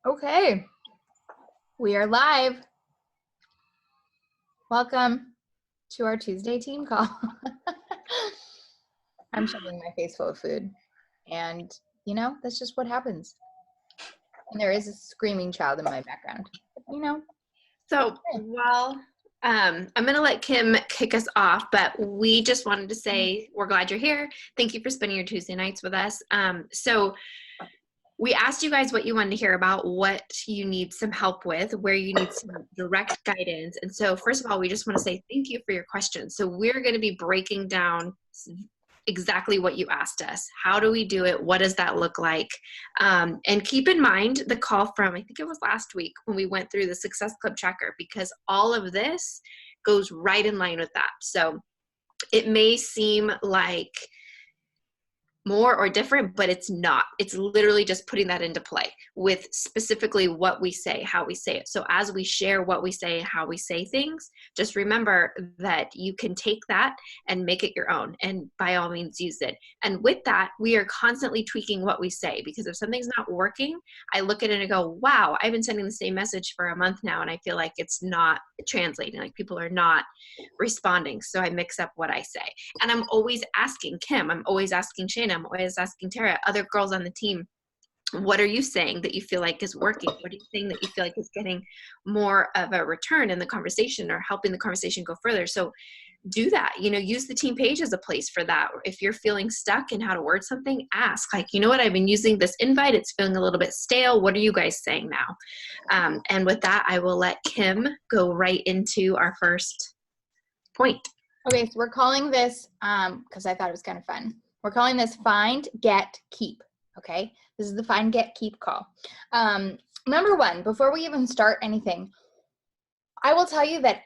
Okay, we are live. Welcome to our Tuesday team call. I'm shoving my face full of food, and that's just what happens. And there is a screaming child in my background. So I'm going to let Kim kick us off, but we just wanted to say we're glad you're here. Thank you for spending your Tuesday nights with us. So we asked you guys what you wanted to hear about, what you need some help with, where you need some direct guidance. And so first of all, we just want to say thank you for your questions. So we're going to be breaking down exactly what you asked us. How do we do it? What does that look like? And keep in mind the call from, I think it was last week when we went through the Success Club tracker, because all of this goes right in line with that. So it may seem like more or different, but it's not. It's literally just putting that into play with specifically what we say, how we say it. So as we share what we say, how we say things, just remember that you can take that and make it your own, and by all means use it. And with that, we are constantly tweaking what we say, because if something's not working, I look at it and go, wow, I've been sending the same message for a month now, and I feel like it's not translating, like people are not responding. So I mix up what I say. And I'm always asking Kim, I'm always asking Shayna, I'm always asking Tara, other girls on the team, what are you saying that you feel like is working? What are you saying that you feel like is getting more of a return in the conversation or helping the conversation go further? So do that, use the team page as a place for that. If you're feeling stuck in how to word something, ask, like, you know what, I've been using this invite, it's feeling a little bit stale. What are you guys saying now? And with that, I will let Kim go right into our first point. Okay, so we're calling this, because I thought it was kind of fun, we're calling this Find, Get, Keep. Okay, this is the Find, Get, Keep call. Number one, before we even start anything, I will tell you that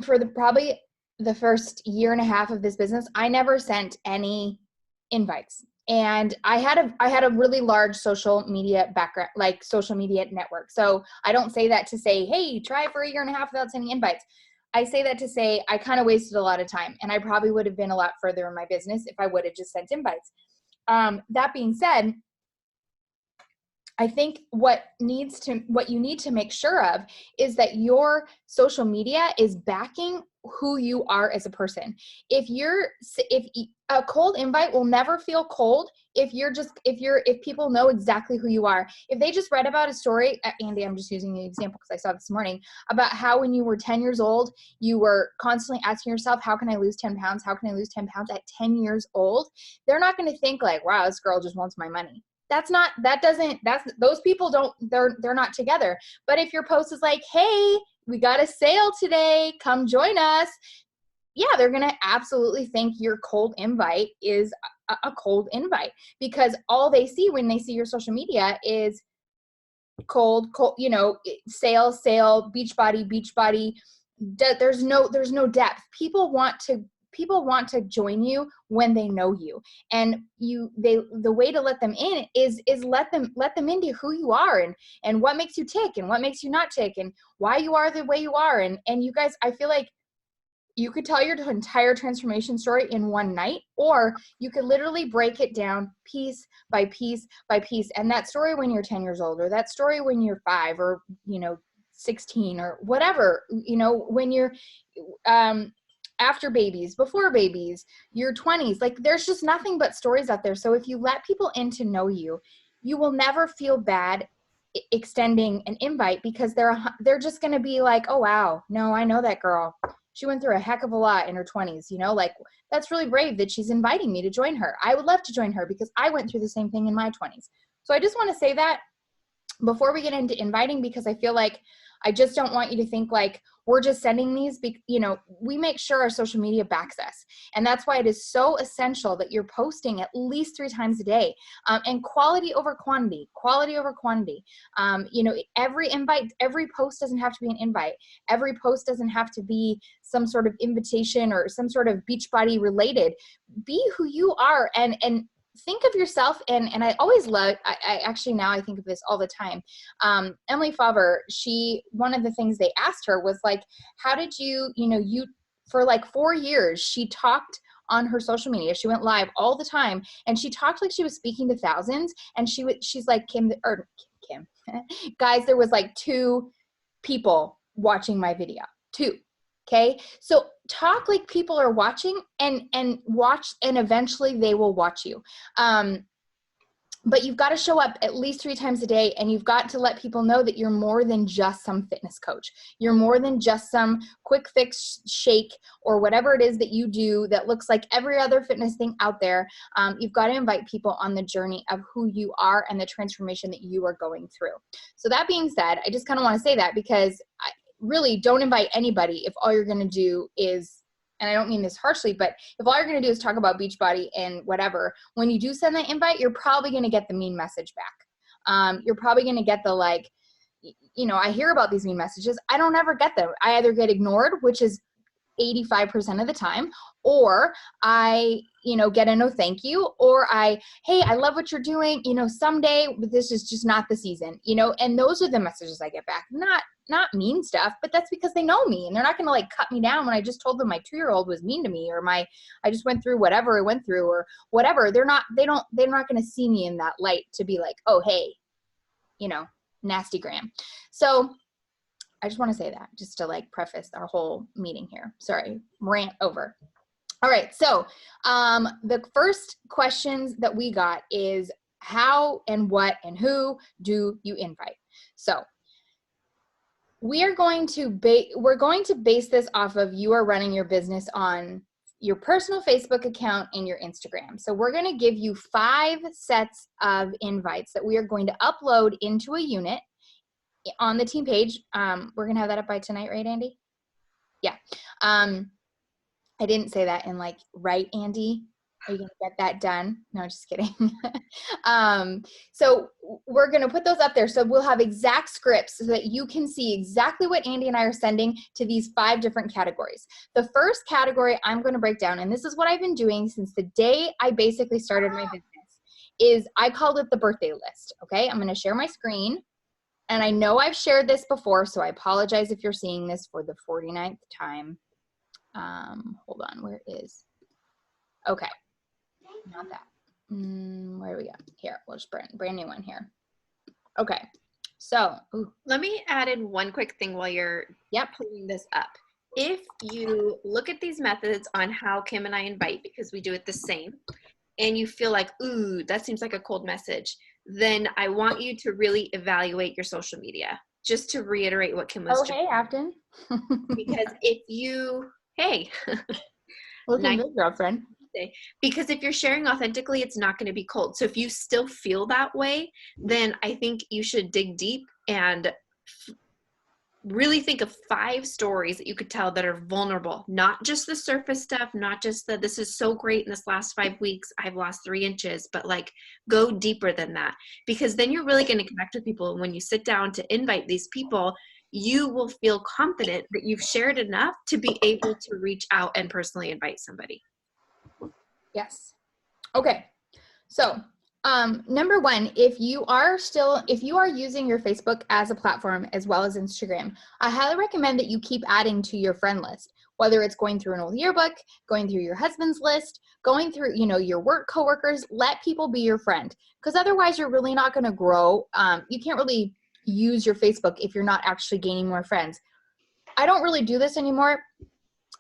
for probably the first year and a half of this business, I never sent any invites. And I had a really large social media background, like social media network. So I don't say that to say, hey, try for a year and a half without sending invites. I say that to say I kind of wasted a lot of time, and I probably would have been a lot further in my business if I would have just sent invites. That being said, I think what you need to make sure of is that your social media is backing who you are as a person. If a cold invite will never feel cold if people know exactly who you are. If they just read about a story, Andy, I'm just using the example because I saw this morning about how when you were 10 years old, you were constantly asking yourself, how can I lose 10 pounds? How can I lose 10 pounds at 10 years old? They're not going to think like, wow, this girl just wants my money. Those people they're not together. But if your post is like, hey, we got a sale today, come join us, yeah, they're going to absolutely think your cold invite is a cold invite, because all they see when they see your social media is cold, sale, beach body. There's no depth. People want to join you when they know you, and the way to let them in is let them into who you are, and what makes you tick and what makes you not tick, and why you are the way you are. And you guys, I feel like you could tell your entire transformation story in one night, or you could literally break it down piece by piece by piece. And that story when you're 10 years old, or that story when you're 5 or 16 or whatever, when you're after babies, before babies, your 20s, like there's just nothing but stories out there. So if you let people in to know you, you will never feel bad extending an invite, because they're just going to be like, oh wow, no, I know that girl. She went through a heck of a lot in her 20s, like that's really brave that she's inviting me to join her. I would love to join her because I went through the same thing in my 20s. So I just want to say that before we get into inviting, because I feel like I just don't want you to think like we're just sending these, we make sure our social media backs us. And that's why it is so essential that you're posting at least 3 times a day, and quality over quantity. Every invite, every post doesn't have to be an invite. Every post doesn't have to be some sort of invitation or some sort of Beachbody related. Be who you are, and think of yourself, and I always love, I actually, now I think of this all the time. Emily Favre, one of the things they asked her was like, how did you for like 4 years, she talked on her social media. She went live all the time, and she talked like she was speaking to thousands. And she's like, Kim. Guys, there was like 2 people watching my video, 2. Okay. So talk like people are watching and watch, and eventually they will watch you. But you've got to show up at least 3 times a day, and you've got to let people know that you're more than just some fitness coach. You're more than just some quick fix shake or whatever it is that you do that looks like every other fitness thing out there. You've got to invite people on the journey of who you are and the transformation that you are going through. So that being said, I just kind of want to say that because I really don't invite anybody if all you're going to do is, and I don't mean this harshly, but if all you're going to do is talk about Beachbody and whatever, when you do send that invite, you're probably going to get the mean message back. You're probably going to get the like, I hear about these mean messages. I don't ever get them. I either get ignored, which is 85% of the time, or I, get a no thank you, or hey, I love what you're doing, someday, but this is just not the season, and those are the messages I get back. Not mean stuff, but that's because they know me and they're not going to like cut me down when I just told them my 2-year-old was mean to me, or I just went through whatever I went through or whatever. They're not going to see me in that light to be like, oh, hey, nasty gram. So I just want to say that just to like preface our whole meeting here. Sorry, rant over. All right. So the first questions that we got is how and what and who do you invite? So we're going to base this off of you are running your business on your personal Facebook account and your Instagram. So we're going to give you 5 sets of invites that we are going to upload into a unit on the team page. We're going to have that up by tonight, right, Andy? Yeah. I didn't say that in like, right, Andy? Are you going to get that done? No, just kidding. So we're going to put those up there. So we'll have exact scripts so that you can see exactly what Andy and I are sending to these 5 different categories. The first category I'm going to break down, and this is what I've been doing since the day I basically started my business, is I called it the birthday list. Okay. I'm going to share my screen. And I know I've shared this before, so I apologize if you're seeing this for the 49th time. Hold on, where is, okay, not that. Where do we go? Here, we'll just brand new one here. Okay, so. Let me add in one quick thing while you're pulling this up. If you look at these methods on how Kim and I invite, because we do it the same, and you feel like, ooh, that seems like a cold message, then I want you to really evaluate your social media, just to reiterate what Kim was doing. Oh, hey, Afton. Because if you, hey. Looking good, girlfriend. Because if you're sharing authentically, it's not going to be cold. So if you still feel that way, then I think you should dig deep and really think of 5 stories that you could tell that are vulnerable, not just the surface stuff, not just the, this is so great in this last 5 weeks, I've lost 3 inches, but like go deeper than that, because then you're really going to connect with people. And when you sit down to invite these people, you will feel confident that you've shared enough to be able to reach out and personally invite somebody. Yes. Okay. So number 1, if you are using your Facebook as a platform as well as Instagram, I highly recommend that you keep adding to your friend list, whether it's going through an old yearbook, going through your husband's list, going through, your work coworkers. Let people be your friend, because otherwise you're really not going to grow. You can't really use your Facebook if you're not actually gaining more friends. I don't really do this anymore,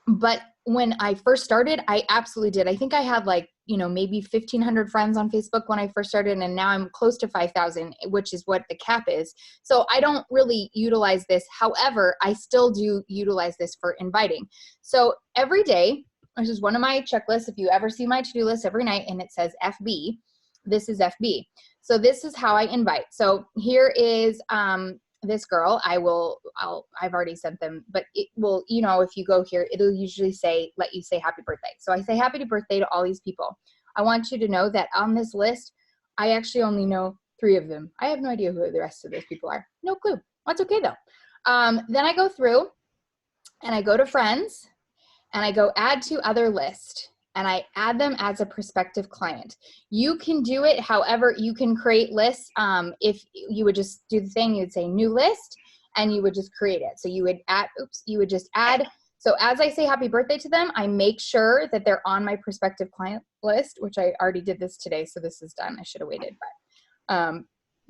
but when I first started, I absolutely did. I think I had like, maybe 1,500 friends on Facebook when I first started, and now I'm close to 5,000, which is what the cap is. So I don't really utilize this. However, I still do utilize this for inviting. So every day, this is one of my checklists. If you ever see my to-do list every night and it says FB, this is FB. So this is how I invite. So here is this girl. I've already sent them, but it will, if you go here, it'll usually let you say happy birthday. So I say happy birthday to all these people. I want you to know that on this list, I actually only know 3 of them. I have no idea who the rest of those people are. No clue. That's okay though. Then I go through and I go to friends and I go add to other list, and I add them as a prospective client. You can do it however you can create lists. If you would just do the thing, you would say new list, and you would just create it. So you would just add. So as I say happy birthday to them, I make sure that they're on my prospective client list, which I already did this today, so this is done. I should have waited, but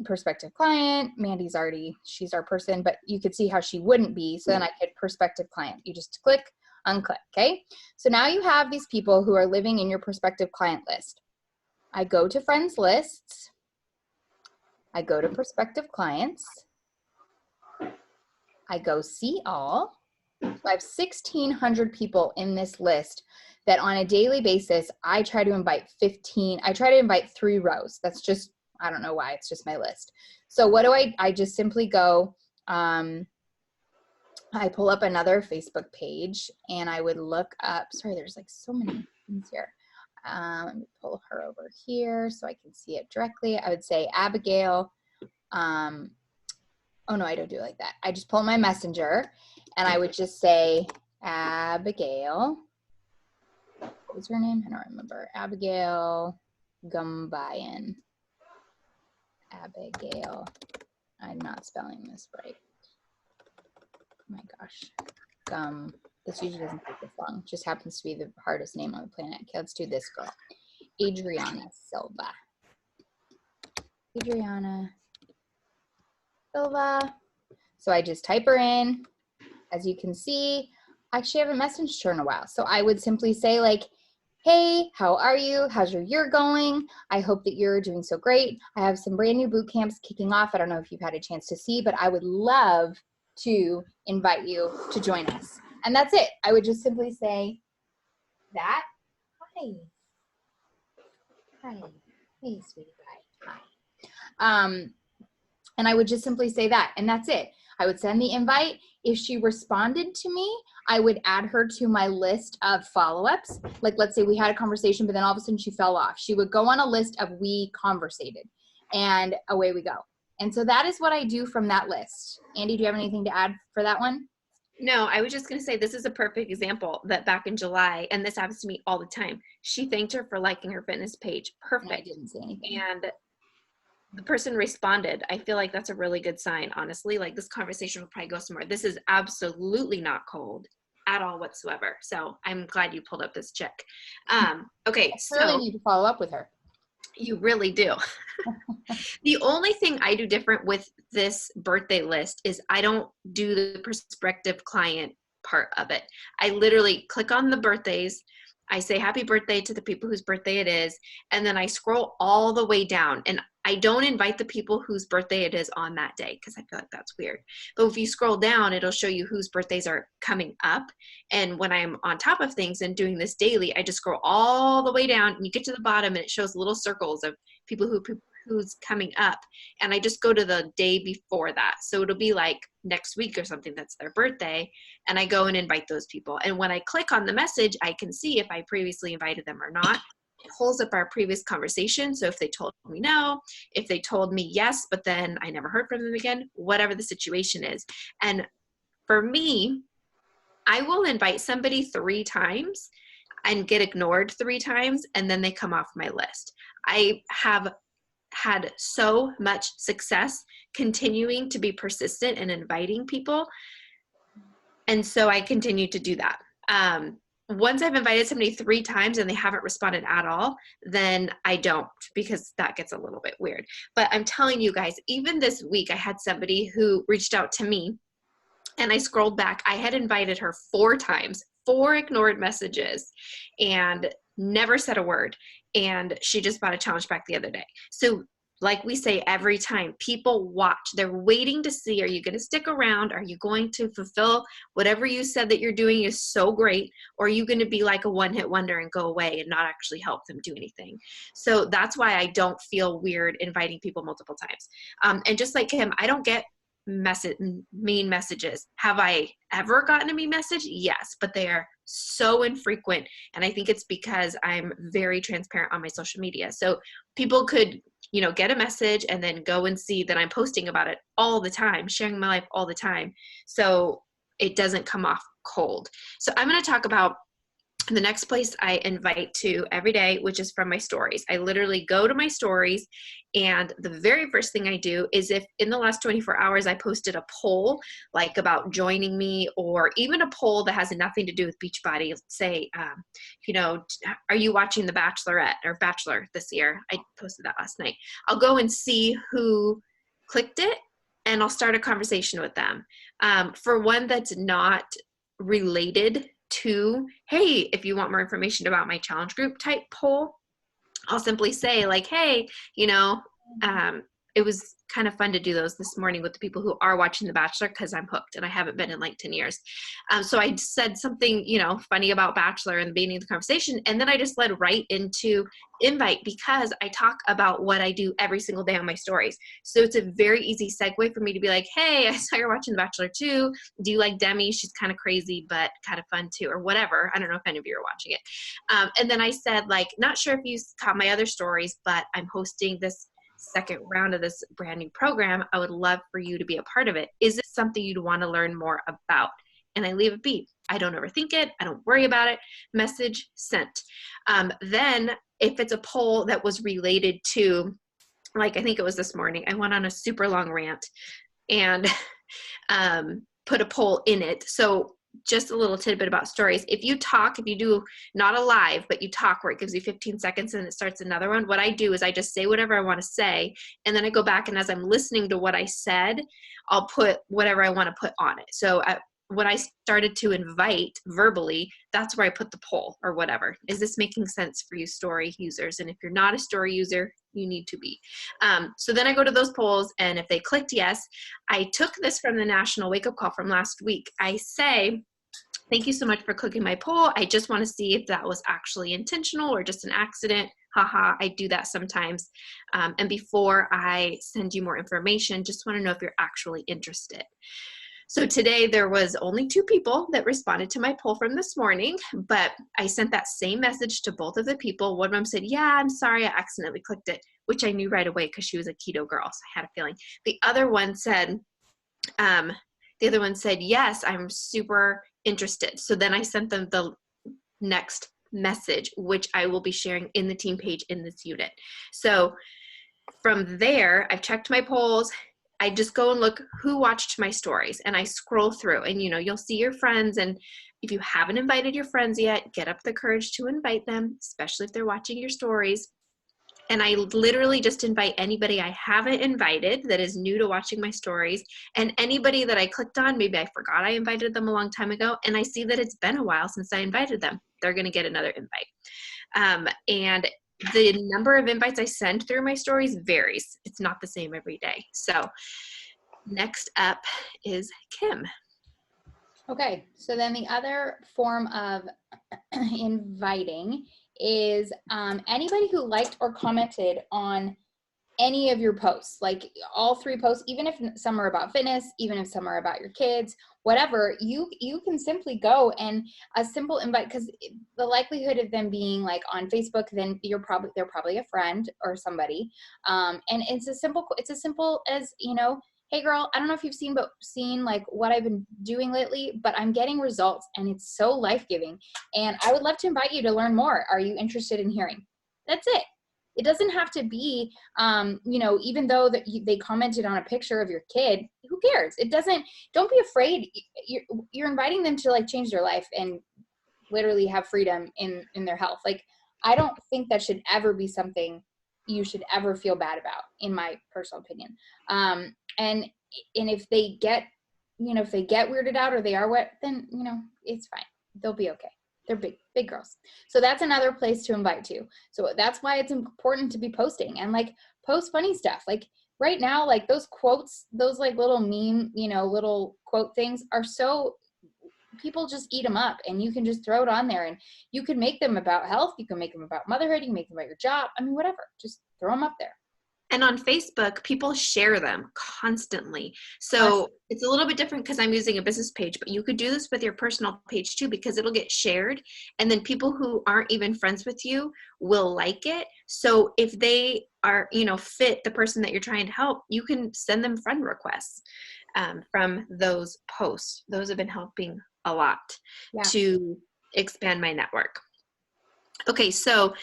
prospective client. Mandy's already, she's our person, but you could see how she wouldn't be. So then I could prospective client. You just click, unclick, okay? So now you have these people who are living in your prospective client list. I go to friends lists. I go to prospective clients. I go see all. So I have 1,600 people in this list that on a daily basis, I try to invite 15. I try to invite 3 rows. That's just, I don't know why, it's just my list. So what do I just simply go, I pull up another Facebook page and I would look up, sorry, there's like so many things here. Let me pull her over here so I can see it directly. I would say Abigail. Oh no, I don't do it like that. I just pull my messenger and I would just say Abigail. What was her name? I don't remember. Abigail Gumbayan. Abigail. I'm not spelling this right. Oh my gosh. This usually doesn't take this long. Just happens to be the hardest name on the planet. Okay, let's do this girl. Adriana Silva. Adriana Silva. So I just type her in. As you can see, I actually haven't messaged her in a while. So I would simply say like, hey, how are you? How's your year going? I hope that you're doing so great. I have some brand new boot camps kicking off. I don't know if you've had a chance to see, but I would love to invite you to join us. And that's it. I would just simply say that. Hi. Hi. Hey, sweetie pie. Hi. And I would just simply say that, and that's it. I would send the invite. If she responded to me, I would add her to my list of follow-ups. Like, let's say we had a conversation, but then all of a sudden she fell off. She would go on a list of we conversated, and away we go. And so that is what I do from that list. Andy, do you have anything to add for that one? No, I was just going to say this is a perfect example that back in July, and this happens to me all the time, she thanked her for liking her fitness page. Perfect. I didn't say anything. And the person responded. I feel like that's a really good sign, honestly. Like, this conversation will probably go somewhere. This is absolutely not cold at all whatsoever. So I'm glad you pulled up this chick. Okay, I really need to follow up with her. You really do. The only thing I do different with this birthday list is I don't do the prospective client part of it. I literally click on the birthdays. I say happy birthday to the people whose birthday it is, and then I scroll all the way down, and I don't invite the people whose birthday it is on that day because I feel like that's weird. But if you scroll down, it'll show you whose birthdays are coming up. And when I'm on top of things and doing this daily, I just scroll all the way down, and you get to the bottom, and it shows little circles of people who's coming up, and I just go to the day before that. So it'll be like next week or something that's their birthday, and I go and invite those people. And when I click on the message, I can see if I previously invited them or not. It pulls up our previous conversation. So if they told me no, if they told me yes, but then I never heard from them again, whatever the situation is. And for me, I will invite somebody 3 times and get ignored 3 times, and then they come off my list. I have had so much success continuing to be persistent and inviting people. And so I continue to do that. Once I've invited somebody 3 times and they haven't responded at all, then I don't, because that gets a little bit weird. But I'm telling you guys, even this week, I had somebody who reached out to me, and I scrolled back. I had invited her 4 times, 4 ignored messages, and never said a word. And she just bought a challenge pack the other day. So like we say every time, people watch. They're waiting to see, are you going to stick around? Are you going to fulfill whatever you said that you're doing is so great? Or are you going to be like a one-hit wonder and go away and not actually help them do anything? So that's why I don't feel weird inviting people multiple times. And just like him, I don't get mean messages. Have I ever gotten a mean message? Yes, but they are so infrequent. And I think it's because I'm very transparent on my social media. So people could, get a message and then go and see that I'm posting about it all the time, sharing my life all the time. So it doesn't come off cold. So I'm going to talk about The next place I invite to every day, which is from my stories. I literally go to my stories, and the very first thing I do is, if in the last 24 hours I posted a poll like about joining me, or even a poll that has nothing to do with Beachbody, say, are you watching The Bachelorette or Bachelor this year? I posted that last night. I'll go and see who clicked it, and I'll start a conversation with them. For one that's not related to, hey, if you want more information about my challenge group type poll, I'll simply say like, hey, it was kind of fun to do those this morning with the people who are watching The Bachelor, because I'm hooked and I haven't been in like 10 years. So I said something, funny about Bachelor in the beginning of the conversation. And then I just led right into invite, because I talk about what I do every single day on my stories. So it's a very easy segue for me to be like, hey, I saw you're watching The Bachelor too. Do you like Demi? She's kind of crazy, but kind of fun too, or whatever. I don't know if any of you are watching it. And then I said, like, not sure if you caught my other stories, but I'm hosting this second round of this brand new program. I would love for you to be a part of it. Is this something you'd want to learn more about? And I leave it be. I don't overthink it. I don't worry about it. Message sent. Then if it's a poll that was related to, like, I think it was this morning, I went on a super long rant and put a poll in it. So just a little tidbit about stories. If you do not a live, but you talk where it gives you 15 seconds and it starts another one, what I do is I just say whatever I want to say. And then I go back, and as I'm listening to what I said, I'll put whatever I want to put on it. So when I started to invite verbally, that's where I put the poll or whatever. Is this making sense for you story users? And if you're not a story user, you need to be. So then I go to those polls, and if they clicked yes, I took this from the National Wake Up Call from last week. I say, thank you so much for clicking my poll. I just want to see if that was actually intentional or just an accident. Haha, I do that sometimes. And before I send you more information, just want to know if you're actually interested. So today there was only 2 people that responded to my poll from this morning, but I sent that same message to both of the people. One of them said, yeah, I'm sorry, I accidentally clicked it, which I knew right away because she was a keto girl, so I had a feeling. The other one said, yes, I'm super interested. So then I sent them the next message, which I will be sharing in the team page in this unit. So from there, I've checked my polls. I just go and look who watched my stories, and I scroll through, and you'll see your friends. And if you haven't invited your friends yet, get up the courage to invite them, especially if they're watching your stories. And I literally just invite anybody I haven't invited that is new to watching my stories, and anybody that I clicked on, maybe I forgot I invited them a long time ago, and I see that it's been a while since I invited them. They're going to get another invite. And the number of invites I send through my stories varies. It's not the same every day. So next up is Kim. Okay, so then the other form of inviting is anybody who liked or commented on any of your posts, like all 3 posts, even if some are about fitness, even if some are about your kids, whatever, you can simply go, and a simple invite, because the likelihood of them being like on Facebook, then they're probably a friend or somebody, and it's as simple as, hey girl, I don't know if you've seen like what I've been doing lately, but I'm getting results and it's so life-giving, and I would love to invite you to learn more. Are you interested in hearing? That's it. It doesn't have to be, even though that they commented on a picture of your kid, who cares? Don't be afraid. You're inviting them to like change their life and literally have freedom in their health. Like, I don't think that should ever be something you should ever feel bad about, in my personal opinion. And if they get, if they get weirded out or they are wet, then, it's fine. They'll be okay. They're big girls. So that's another place to invite to. So that's why it's important to be posting and like post funny stuff. Like right now, like those quotes, those like little meme, little quote things are so, people just eat them up, and you can just throw it on there, and you can make them about health. You can make them about motherhood. You can make them about your job. I mean, whatever, just throw them up there. And on Facebook, people share them constantly. So it's a little bit different because I'm using a business page, but you could do this with your personal page too, because it'll get shared. And then people who aren't even friends with you will like it. So if they are, fit the person that you're trying to help, you can send them friend requests from those posts. Those have been helping a lot to expand my network. Okay, so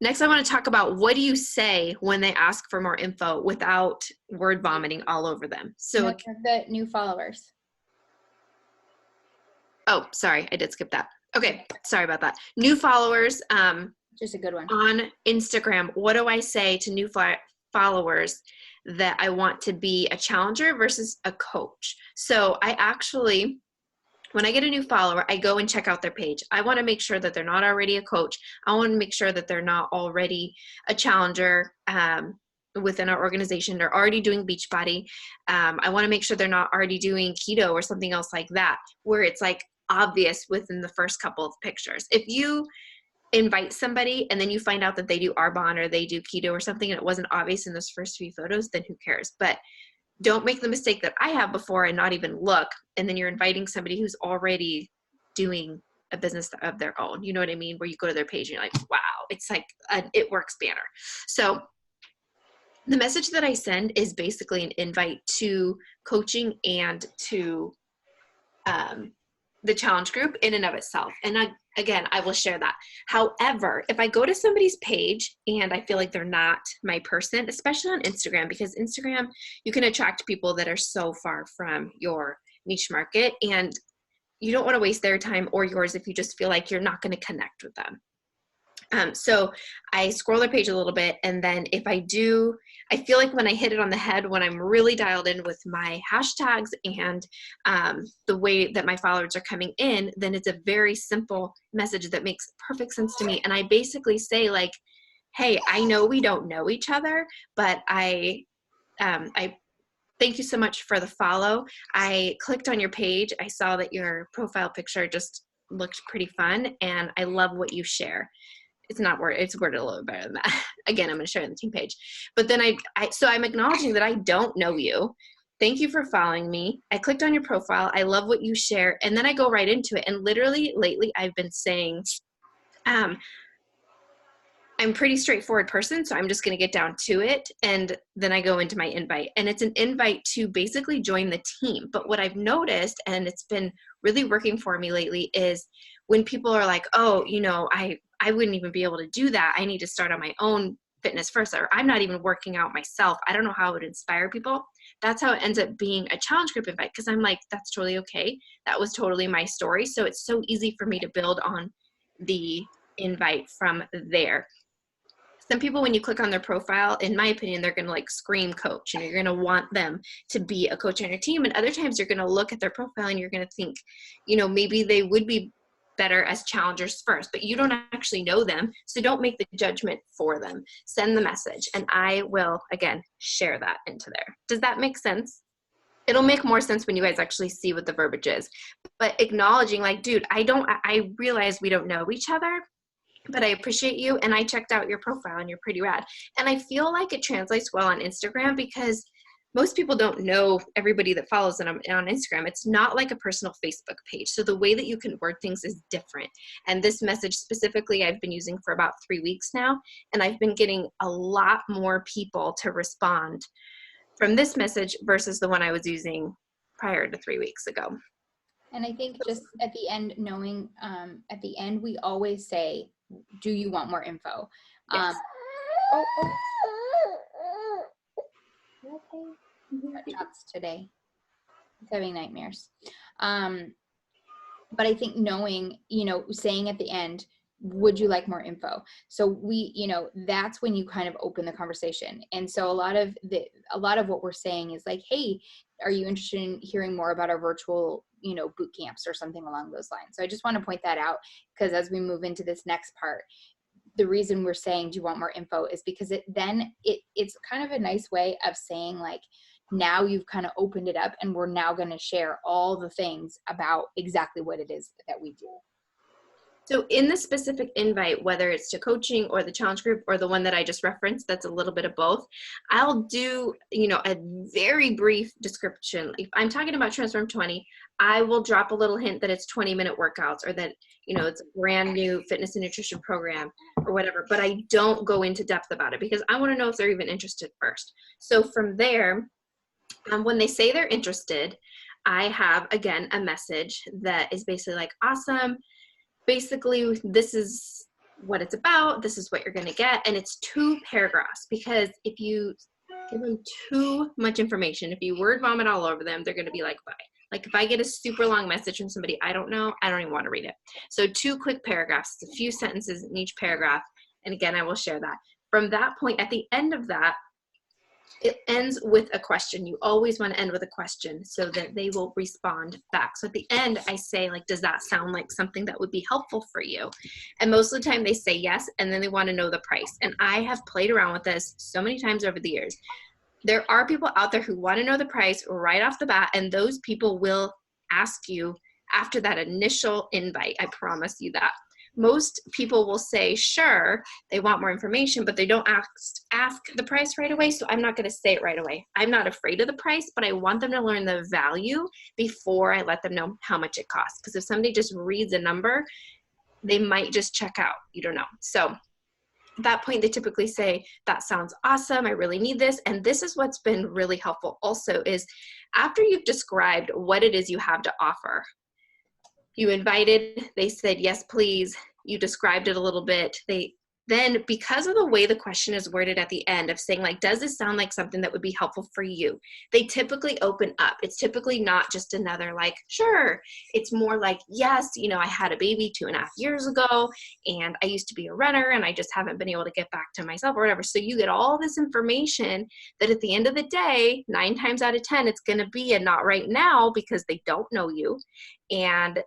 next I want to talk about what do you say when they ask for more info without word vomiting all over them. So the new followers. Oh, sorry, I did skip that. Okay, sorry about that. New followers Just a good one. on Instagram. What do I say to new followers that I want to be a challenger versus a coach? So I actually, when I get a new follower, I go and check out their page. I want to make sure that they're not already a coach. I want to make sure that they're not already a challenger within our organization. They're already doing Beachbody. I want to make sure they're not already doing keto or something else like that, where it's like obvious within the first couple of pictures. If you invite somebody and then you find out that they do Arbonne or they do keto or something and it wasn't obvious in those first few photos, then who cares? But don't make the mistake that I have before and not even look, and then you're inviting somebody who's already doing a business of their own. You know what I mean? Where you go to their page and you're like, wow, it's like an It Works banner. So the message that I send is basically an invite to coaching and to the challenge group in and of itself. And again, I will share that. However, if I go to somebody's page and I feel like they're not my person, especially on Instagram, because Instagram, you can attract people that are so far from your niche market, and you don't want to waste their time or yours if you just feel like you're not going to connect with them. So I scroll their page a little bit, and then if I do, I feel like when I hit it on the head, when I'm really dialed in with my hashtags and the way that my followers are coming in, then it's a very simple message that makes perfect sense to me. And I basically say like, hey, I know we don't know each other, but I thank you so much for the follow. I clicked on your page. I saw that your profile picture just looked pretty fun, and I love what you share. It's worded a little better than that. Again, I'm going to share it on the team page. But then so I'm acknowledging that I don't know you. Thank you for following me. I clicked on your profile. I love what you share. And then I go right into it. And literally lately I've been saying, I'm a pretty straightforward person, so I'm just going to get down to it. And then I go into my invite. And it's an invite to basically join the team. But what I've noticed, and it's been really working for me lately, is when people are like, oh, I wouldn't even be able to do that. I need to start on my own fitness first, or I'm not even working out myself. I don't know how it would inspire people. That's how it ends up being a challenge group invite, because I'm like, that's totally okay. That was totally my story. So it's so easy for me to build on the invite from there. Some people, when you click on their profile, in my opinion, they're going to like scream coach, and you're going to want them to be a coach on your team. And other times you're going to look at their profile and you're going to think, maybe they would be better as challengers first, but you don't actually know them. So don't make the judgment for them. Send the message, and I will, again, share that into there. Does that make sense? It'll make more sense when you guys actually see what the verbiage is. But acknowledging like, dude, I realize we don't know each other, but I appreciate you, and I checked out your profile and you're pretty rad. And I feel like it translates well on Instagram, because most people don't know everybody that follows them on Instagram. It's not like a personal Facebook page. So the way that you can word things is different. And this message specifically, I've been using for about 3 weeks now, and I've been getting a lot more people to respond from this message versus the one I was using prior to 3 weeks ago. And I think just at the end, knowing at the end, we always say, do you want more info? Yes. Shots today. It's having nightmares. But I think knowing, saying at the end, would you like more info? So that's when you kind of open the conversation. And so a lot of what we're saying is like, hey, are you interested in hearing more about our virtual, boot camps or something along those lines? So I just want to point that out, because as we move into this next part, the reason we're saying, do you want more info, is because it's kind of a nice way of saying like, now you've kind of opened it up, and we're now going to share all the things about exactly what it is that we do. So in the specific invite, whether it's to coaching or the challenge group or the one that I just referenced, that's a little bit of both. I'll do, a very brief description. If I'm talking about Transform 20, I will drop a little hint that it's 20-minute workouts, or that, it's a brand new fitness and nutrition program or whatever, but I don't go into depth about it, because I want to know if they're even interested first. So from there, when they say they're interested, I have, again, a message that is basically like, awesome. Basically, this is what it's about. This is what you're going to get. And it's 2 paragraphs, because if you give them too much information, if you word vomit all over them, they're going to be like, bye. Like if I get a super long message from somebody I don't know, I don't even want to read it. So 2 quick paragraphs, a few sentences in each paragraph. And again, I will share that. From that point, at the end of that, it ends with a question. You always want to end with a question so that they will respond back. So at the end, I say, like, does that sound like something that would be helpful for you? And most of the time they say yes, and then they want to know the price. And I have played around with this so many times over the years. There are people out there who want to know the price right off the bat, and those people will ask you after that initial invite. I promise you that. Most people will say, sure, they want more information, but they don't ask the price right away. So I'm not going to say it right away. I'm not afraid of the price, but I want them to learn the value before I let them know how much it costs. Because if somebody just reads a number, they might just check out. You don't know. So at that point, they typically say, that sounds awesome. I really need this. And this is what's been really helpful also is after you've described what it is you have to offer, you invited, they said, yes, please. You described it a little bit. Then because of the way the question is worded at the end of saying, like, does this sound like something that would be helpful for you? They typically open up. It's typically not just another like, sure. It's more like, yes, I had a baby 2.5 years ago, and I used to be a runner, and I just haven't been able to get back to myself or whatever. So you get all this information that at the end of the day, 9 times out of 10, it's going to be a not right now because they don't know you. And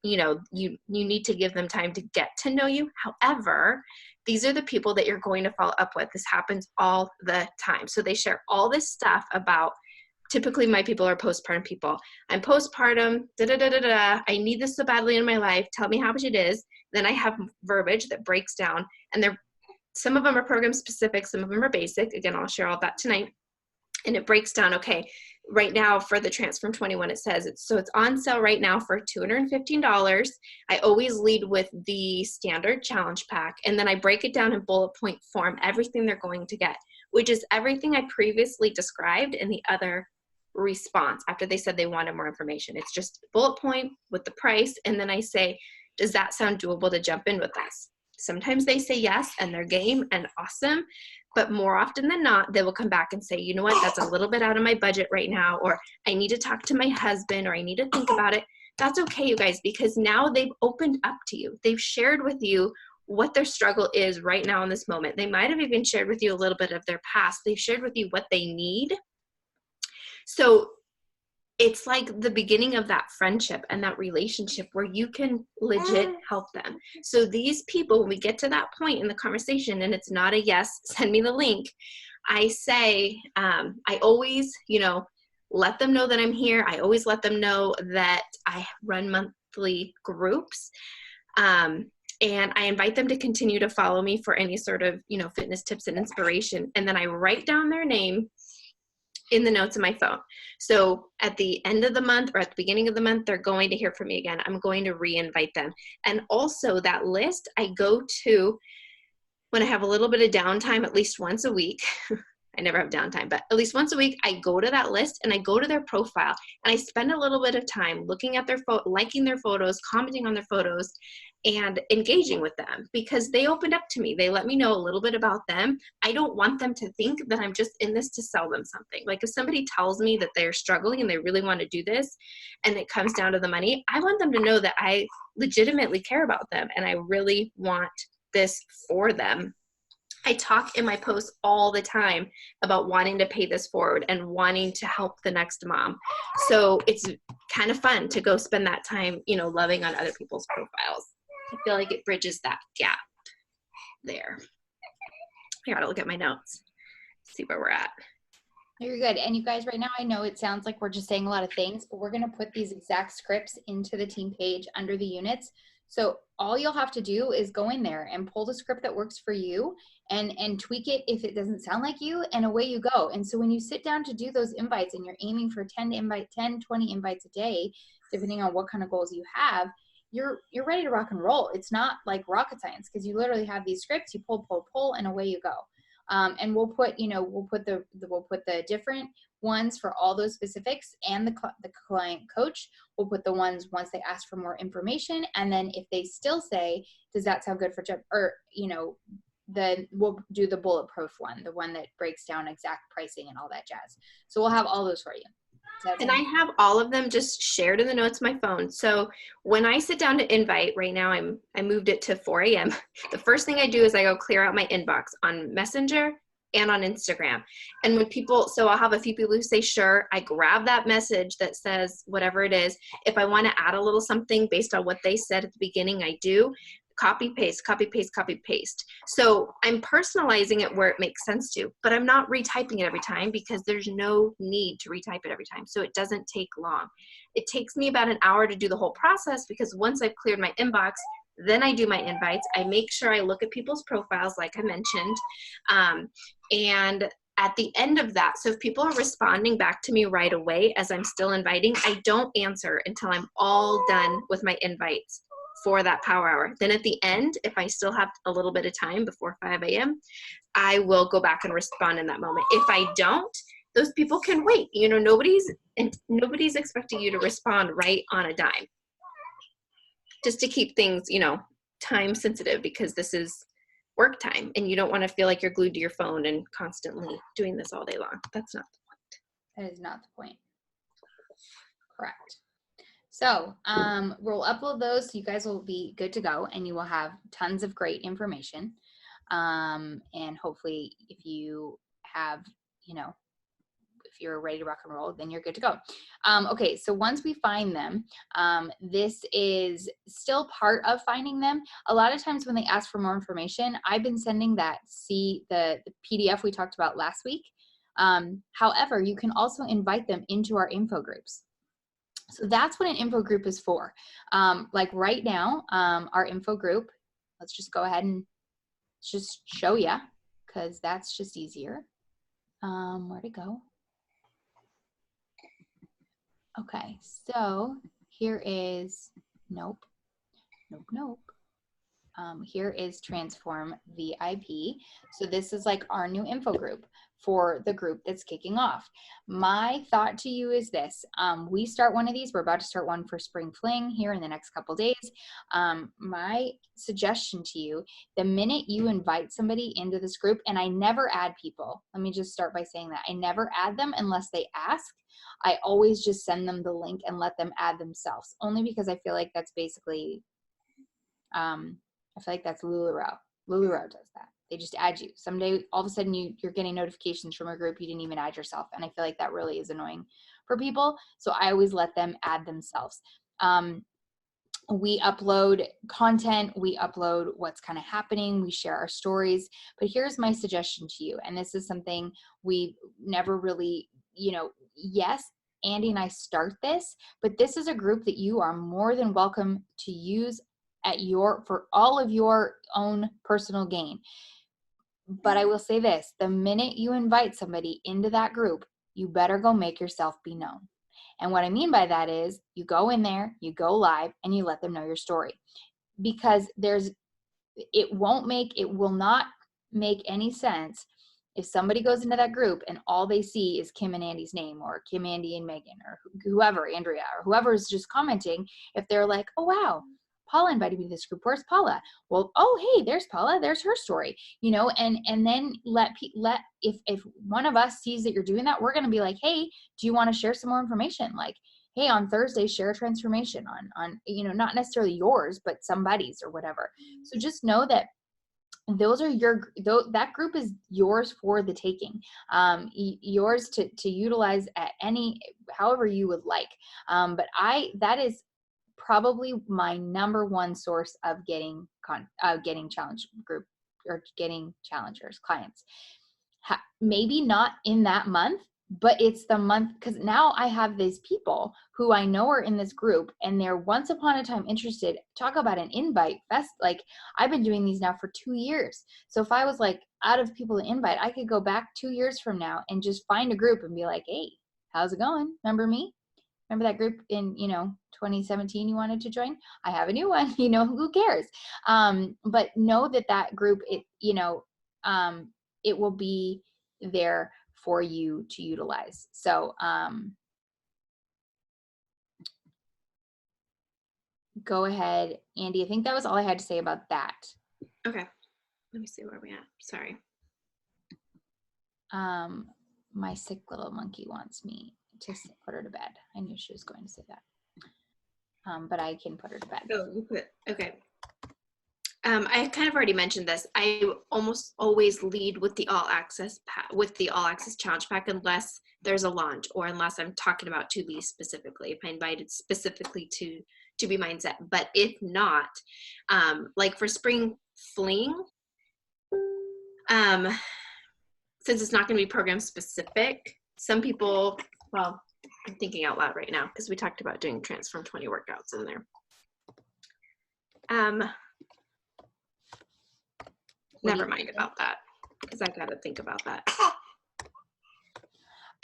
you need to give them time to get to know you. However, these are the people that you're going to follow up with. This happens all the time. So they share all this stuff about, typically my people are postpartum people. I'm postpartum, I need this so badly in my life. Tell me how much it is. Then I have verbiage that breaks down, and some of them are program specific, some of them are basic. Again, I'll share all that tonight. And it breaks down, okay, right now for the Transform 21, it says it's on sale right now for $215. I always lead with the standard challenge pack, and then I break it down in bullet point form, everything they're going to get, which is everything I previously described in the other response after they said they wanted more information. It's just bullet point with the price, and then I say, does that sound doable to jump in with us? Sometimes they say yes, and they're game and awesome. But more often than not, they will come back and say, you know what, that's a little bit out of my budget right now, or I need to talk to my husband, or I need to think about it. That's okay, you guys, because now they've opened up to you. They've shared with you what their struggle is right now in this moment. They might have even shared with you a little bit of their past. They've shared with you what they need. So it's like the beginning of that friendship and that relationship where you can legit help them. So these people, when we get to that point in the conversation and it's not a yes, send me the link, I say, I always, let them know that I'm here. I always let them know that I run monthly groups. And I invite them to continue to follow me for any sort of, fitness tips and inspiration. And then I write down their name in the notes of my phone. So at the end of the month or at the beginning of the month, they're going to hear from me again. I'm going to re-invite them. And also that list I go to when I have a little bit of downtime, at least once a week. I never have downtime, but at least once a week, I go to that list and I go to their profile and I spend a little bit of time looking at their liking their photos, commenting on their photos, and engaging with them because they opened up to me. They let me know a little bit about them. I don't want them to think that I'm just in this to sell them something. Like if somebody tells me that they're struggling and they really want to do this and it comes down to the money, I want them to know that I legitimately care about them and I really want this for them. I talk in my posts all the time about wanting to pay this forward and wanting to help the next mom. So it's kind of fun to go spend that time, loving on other people's profiles. I feel like it bridges that gap there. I gotta look at my notes, see where we're at. You're good. And you guys, right now, I know it sounds like we're just saying a lot of things, but we're going to put these exact scripts into the team page under the units. So all you'll have to do is go in there and pull the script that works for you and tweak it if it doesn't sound like you, and away you go. And so when you sit down to do those invites and you're aiming for 10, 20 invites a day, depending on what kind of goals you have, you're ready to rock and roll. It's not like rocket science because you literally have these scripts, you pull, and away you go. And we'll put, we'll put the different ones for all those specifics, and the client coach will put the ones once they ask for more information. And then if they still say, does that sound good for Jeff, or, then we'll do the bulletproof one, the one that breaks down exact pricing and all that jazz. So we'll have all those for you. And I have all of them just shared in the notes of my phone. So when I sit down to invite, right now I moved it to 4 a.m. The first thing I do is I go clear out my inbox on Messenger and on Instagram. And when people, so I'll have a few people who say, sure, I grab that message that says whatever it is. If I want to add a little something based on what they said at the beginning, I do. Copy, paste, copy, paste, copy, paste. So I'm personalizing it where it makes sense to, but I'm not retyping it every time because there's no need to retype it every time. So it doesn't take long. It takes me about an hour to do the whole process because once I've cleared my inbox, then I do my invites. I make sure I look at people's profiles, like I mentioned. And at the end of that, so if people are responding back to me right away as I'm still inviting, I don't answer until I'm all done with my invites for that power hour. Then at the end, if I still have a little bit of time before 5 a.m., I will go back and respond in that moment. If I don't, those people can wait. Nobody's expecting you to respond right on a dime. Just to keep things, time sensitive, because this is work time and you don't want to feel like you're glued to your phone and constantly doing this all day long. That's not the point. That is not the point. Correct. So we'll upload those. So you guys will be good to go, and you will have tons of great information. And hopefully if you have, if you're ready to rock and roll, then you're good to go. Okay, so once we find them, this is still part of finding them. A lot of times when they ask for more information, I've been sending the PDF we talked about last week. However, you can also invite them into our info groups. So that's what an info group is for. Like right now, our info group, let's just go ahead and just show you, because that's just easier. Where'd it go? Okay, so here is, nope. Here is Transform VIP. So this is like our new info group for the group that's kicking off. My thought to you is this. We start one of these. We're about to start one for Spring Fling here in the next couple days. My suggestion to you, the minute you invite somebody into this group, and I never add people. Let me just start by saying that. I never add them unless they ask. I always just send them the link and let them add themselves, only because I feel like that's basically, I feel like that's LuLaRoe. LuLaRoe does that. They just add you. Someday, all of a sudden, you're getting notifications from a group you didn't even add yourself. And I feel like that really is annoying for people. So I always let them add themselves. We upload content. We upload what's kind of happening. We share our stories. But here's my suggestion to you. And this is something we never really, yes, Andy and I start this, but this is a group that you are more than welcome to use for all of your own personal gain. But I will say this, the minute you invite somebody into that group, you better go make yourself be known. And what I mean by that is you go in there, you go live, and you let them know your story. Because it will not make any sense if somebody goes into that group and all they see is Kim and Andy's name, or Kim, Andy, and Megan, or whoever, Andrea, or whoever is just commenting. If they're like, oh, wow, Paula invited me to this group. Where's Paula? Well, oh, hey, there's Paula. There's her story, and then if one of us sees that you're doing that, we're going to be like, hey, do you want to share some more information? Like, hey, on Thursday, share a transformation on not necessarily yours, but somebody's or whatever. So just know that that group is yours for the taking, yours to utilize at however you would like. But that is probably my number one source of getting challenge group, or getting challengers, clients. Maybe not in that month, but it's the month, because now I have these people who I know are in this group and they're once upon a time interested. Talk about an invite fest. Like, I've been doing these now for 2 years. So if I was like out of people to invite, I could go back 2 years from now and just find a group and be like, hey, how's it going? Remember me? Remember that group in, 2017 you wanted to join? I have a new one, who cares? But know that group, it will be there for you to utilize. So go ahead, Andy. I think that was all I had to say about that. Okay. Let me see where we're at. Sorry. My sick little monkey wants me to put her to bed. I knew she was going to say that. But I can put her to bed. Oh, you put, okay. I kind of already mentioned this. I almost always lead with the all access challenge pack unless there's a launch or unless I'm talking about To Be specifically. If I invited specifically to Be Mindset, but if not, like for Spring Fling, since it's not going to be program specific, some people, well, I'm thinking out loud right now because we talked about doing Transform 20 workouts in there. Never mind about that because I got to think about that.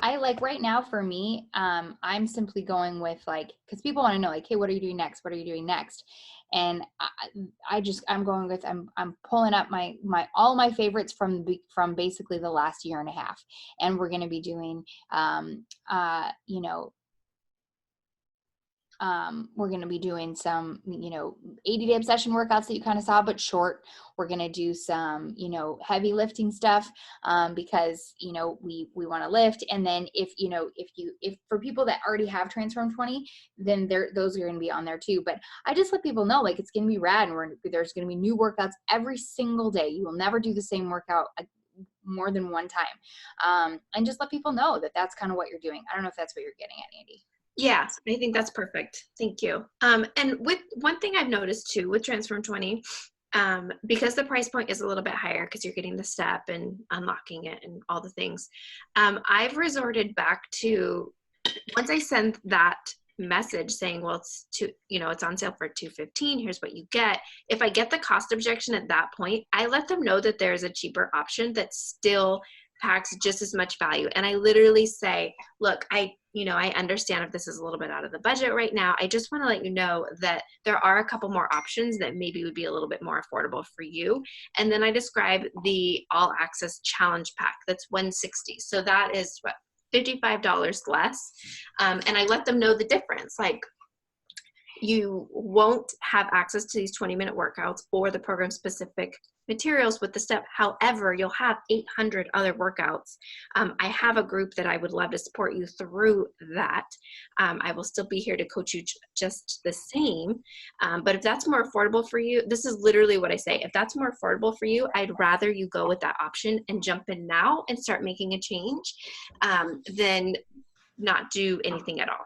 I like right now for me, I'm simply going with like, because people want to know like, hey, what are you doing next? What are you doing next? And I'm going with, I'm pulling up all my favorites from basically the last year and a half. And we're going to be doing, we're going to be doing some, 80-day obsession workouts that you kind of saw, but short. We're going to do some, heavy lifting stuff because, we want to lift. And then if for people that already have Transform 20, then those are going to be on there too. But I just let people know, like, it's going to be rad. And there's going to be new workouts every single day. You will never do the same workout more than one time. And just let people know that that's kind of what you're doing. I don't know if that's what you're getting at, Andy. Yeah, I think that's perfect. Thank you. And with one thing I've noticed too with Transform 20, because the price point is a little bit higher because you're getting the step and unlocking it and all the things, I've resorted back to, once I send that message saying, well, it's on sale for $215, here's what you get. If I get the cost objection at that point, I let them know that there's a cheaper option that still packs just as much value. And I literally say, look, I understand if this is a little bit out of the budget right now. I just want to let you know that there are a couple more options that maybe would be a little bit more affordable for you. And then I describe the all access challenge pack. That's $160. So that is what, $55 less. And I let them know the difference. Like, you won't have access to these 20-minute workouts or the program specific materials with the step. However, you'll have 800 other workouts. I have a group that I would love to support you through that. I will still be here to coach you just the same. But if that's more affordable for you, this is literally what I say. If that's more affordable for you, I'd rather you go with that option and jump in now and start making a change than not do anything at all.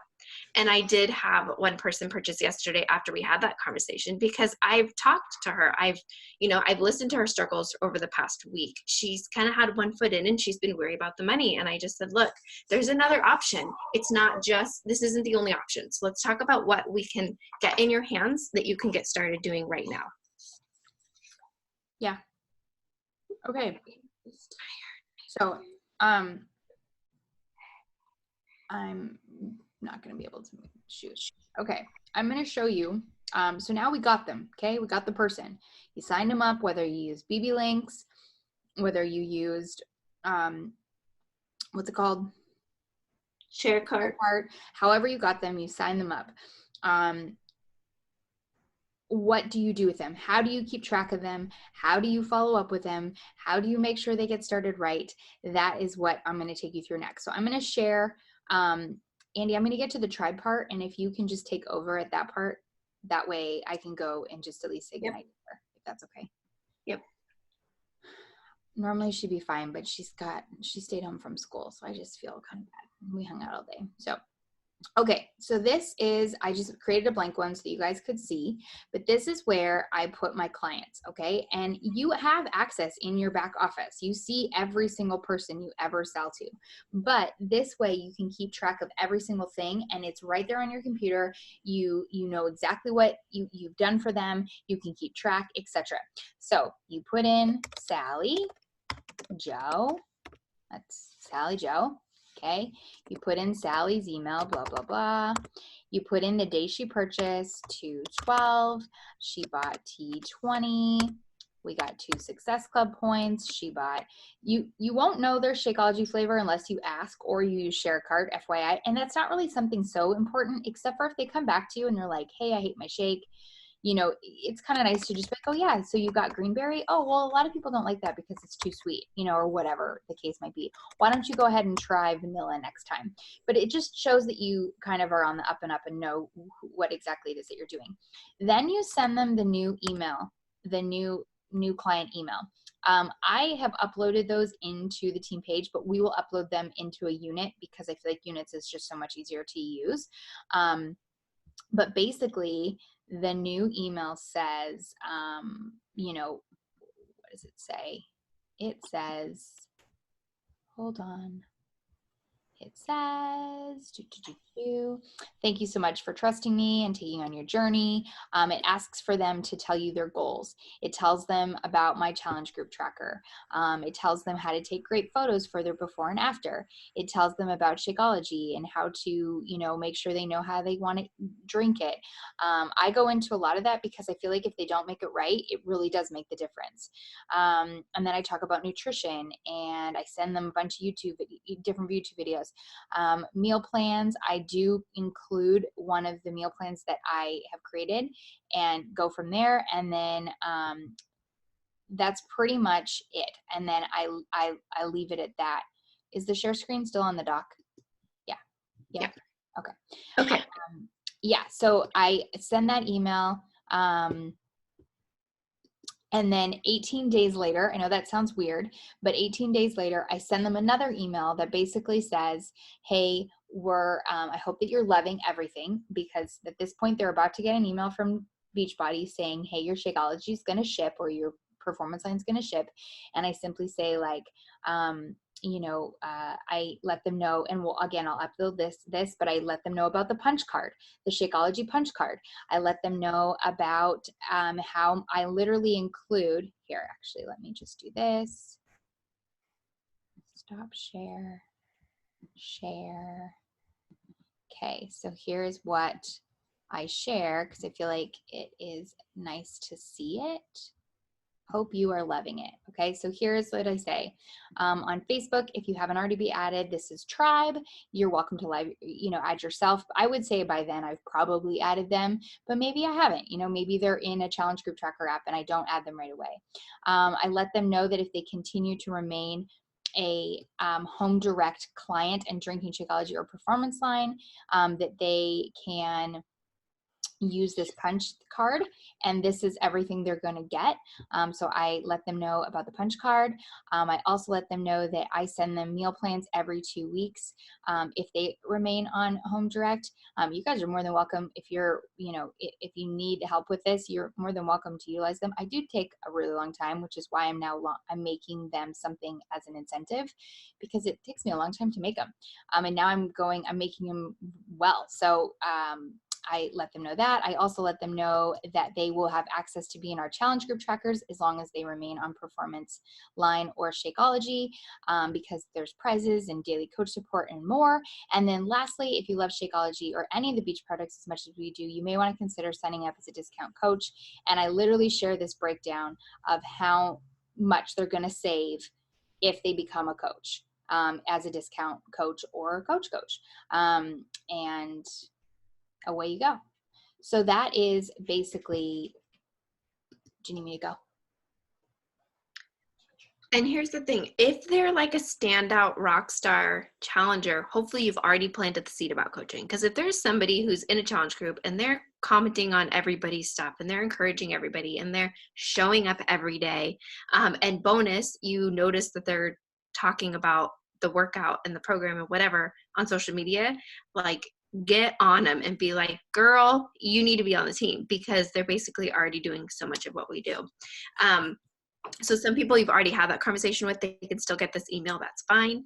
And I did have one person purchase yesterday after we had that conversation because I've talked to her. I've listened to her struggles over the past week. She's kind of had one foot in and she's been worried about the money. And I just said, look, there's another option. It's not just, this isn't the only option. So let's talk about what we can get in your hands that you can get started doing right now. Yeah. Okay. So, I'm not going to be able to shoot. Okay. I'm going to show you. So now we got them. Okay. We got the person. You signed them up, whether you use BB Links, whether you used, what's it called? Share cart. However you got them, you signed them up. What do you do with them? How do you keep track of them? How do you follow up with them? How do you make sure they get started right? That is what I'm going to take you through next. So I'm going to share, Andy, I'm going to get to the tribe part. And if you can just take over at that part, that way I can go and just at least say goodnight to her, if that's okay. Yep. Normally she'd be fine, but she stayed home from school. So I just feel kind of bad. We hung out all day. So okay, so this is, I just created a blank one so that you guys could see, but this is where I put my clients, okay? And you have access in your back office. You see every single person you ever sell to, but this way you can keep track of every single thing and it's right there on your computer. You know exactly what you've done for them. You can keep track, etc. So you put in Sally Joe, that's Sally Joe. Okay, you put in Sally's email, blah, blah, blah. You put in the day she purchased, 2/12. She bought T20. We got 2 Success Club points. She bought, you won't know their Shakeology flavor unless you ask or you use share cart, FYI. And that's not really something so important, except for if they come back to you and they're like, hey, I hate my shake. You know, it's kind of nice to just be like, oh yeah, so you got greenberry? Oh, well, a lot of people don't like that because it's too sweet, you know, or whatever the case might be. Why don't you go ahead and try vanilla next time? But it just shows that you kind of are on the up and up and know what exactly it is that you're doing. Then you send them the new email, the new client email. I have uploaded those into the team page, but we will upload them into a unit because I feel like units is just so much easier to use. But basically, the new email says, you know, what does it say? It says, hold on. It says, thank you so much for trusting me and taking on your journey. It asks for them to tell you their goals. It tells them about my challenge group tracker. It tells them how to take great photos for their before and after. It tells them about Shakeology and how to, you know, make sure they know how they want to drink it. I go into a lot of that because I feel like if they don't make it right, it really does make the difference. And then I talk about nutrition and I send them a bunch of different YouTube videos. Meal plans, I do include one of the meal plans that I have created and go from there. And then that's pretty much it. And then I leave it at that. Is the share screen still on the doc? Yeah. Okay. Yeah. So I send that email. And then 18 days later, I know that sounds weird, but 18 days later, I send them another email that basically says, hey, I hope that you're loving everything, because at this point, they're about to get an email from Beachbody saying, hey, your Shakeology is going to ship, or your performance line is going to ship. And I simply say like, I let them know, and again, I'll upload this, but I let them know about the punch card, the Shakeology punch card. I let them know about how I literally include, here, actually, let me just do this. Stop share. Okay, so here's what I share, because I feel like it is nice to see it. Hope you are loving it. Okay, so here's what I say. On Facebook, if you haven't already been added, this is Tribe. You're welcome to add yourself. I would say by then I've probably added them, but maybe I haven't. Maybe they're in a challenge group tracker app and I don't add them right away. I let them know that if they continue to remain a home direct client and drinking Shakeology or performance line, that they can use this punch card, and this is everything they're going to get. So I let them know about the punch card. I also let them know that I send them meal plans every 2 weeks. If they remain on home direct, you guys are more than welcome. If if you need help with this, you're more than welcome to utilize them. I do take a really long time, which is why I'm making them something as an incentive, because it takes me a long time to make them. And now I'm making them well. So I let them know that. I also let them know that they will have access to be in our challenge group trackers as long as they remain on performance line or Shakeology, because there's prizes and daily coach support and more. And then lastly, if you love Shakeology or any of the beach products as much as we do, you may want to consider signing up as a discount coach. And I literally share this breakdown of how much they're going to save if they become a coach, as a discount coach or coach. And away you go. So that is basically, do you need me to go? And here's the thing, if they're like a standout rock star challenger, hopefully you've already planted the seed about coaching. Because if there's somebody who's in a challenge group and they're commenting on everybody's stuff and they're encouraging everybody and they're showing up every day, and bonus, you notice that they're talking about the workout and the program and whatever on social media, like get on them and be like, girl, you need to be on the team, because they're basically already doing so much of what we do. So some people you've already had that conversation with, they can still get this email, that's fine.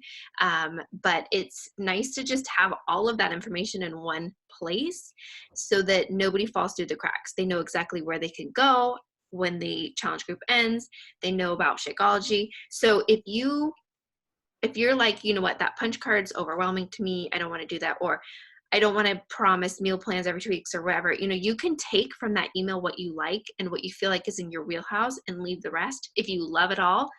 But it's nice to just have all of that information in one place so that nobody falls through the cracks. They know exactly where they can go when the challenge group ends. They know about Shakeology. So if you're like, you know what, that punch card's overwhelming to me, I don't want to do that, or I don't want to promise meal plans every 2 weeks or whatever. You can take from that email what you like and what you feel like is in your wheelhouse and leave the rest. If you love it all,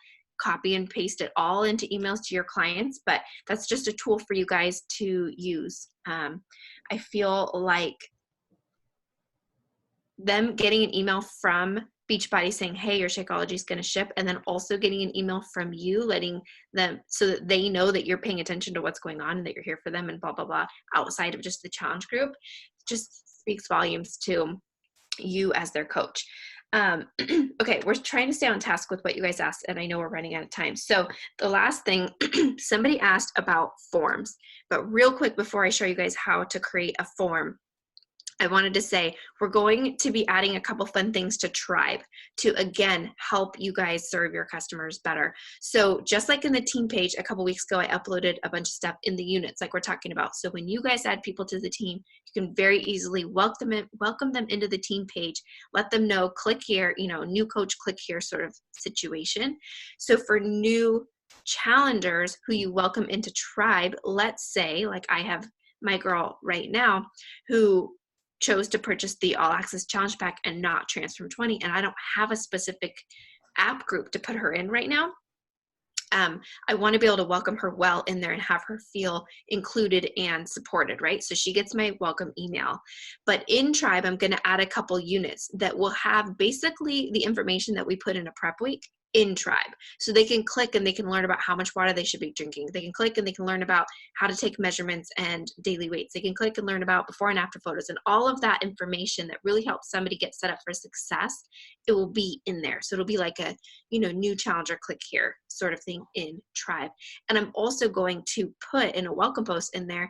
copy and paste it all into emails to your clients, but that's just a tool for you guys to use. I feel like them getting an email from Beachbody saying, hey, your Shakeology is going to ship, and then also getting an email from you letting them, so that they know that you're paying attention to what's going on and that you're here for them and blah, blah, blah, outside of just the challenge group, just speaks volumes to you as their coach. Okay, we're trying to stay on task with what you guys asked, and I know we're running out of time. So the last thing, somebody asked about forms, but real quick before I show you guys how to create a form, I wanted to say we're going to be adding a couple fun things to Tribe to, again, help you guys serve your customers better. So just like in the team page a couple weeks ago, I uploaded a bunch of stuff in the units like we're talking about. So when you guys add people to the team, you can very easily welcome them into the team page, let them know, click here, new coach, click here sort of situation. So for new challengers who you welcome into Tribe, let's say, like I have my girl right now who chose to purchase the All Access Challenge Pack and not Transform 20, and I don't have a specific app group to put her in right now. I want to be able to welcome her well in there and have her feel included and supported, right? So she gets my welcome email. But in Tribe, I'm going to add a couple units that will have basically the information that we put in a prep week in Tribe. So they can click and they can learn about how much water they should be drinking. They can click and they can learn about how to take measurements and daily weights. They can click and learn about before and after photos, and all of that information that really helps somebody get set up for success. It will be in there. So it'll be like a, new challenger, click here sort of thing in Tribe. And I'm also going to put in a welcome post in there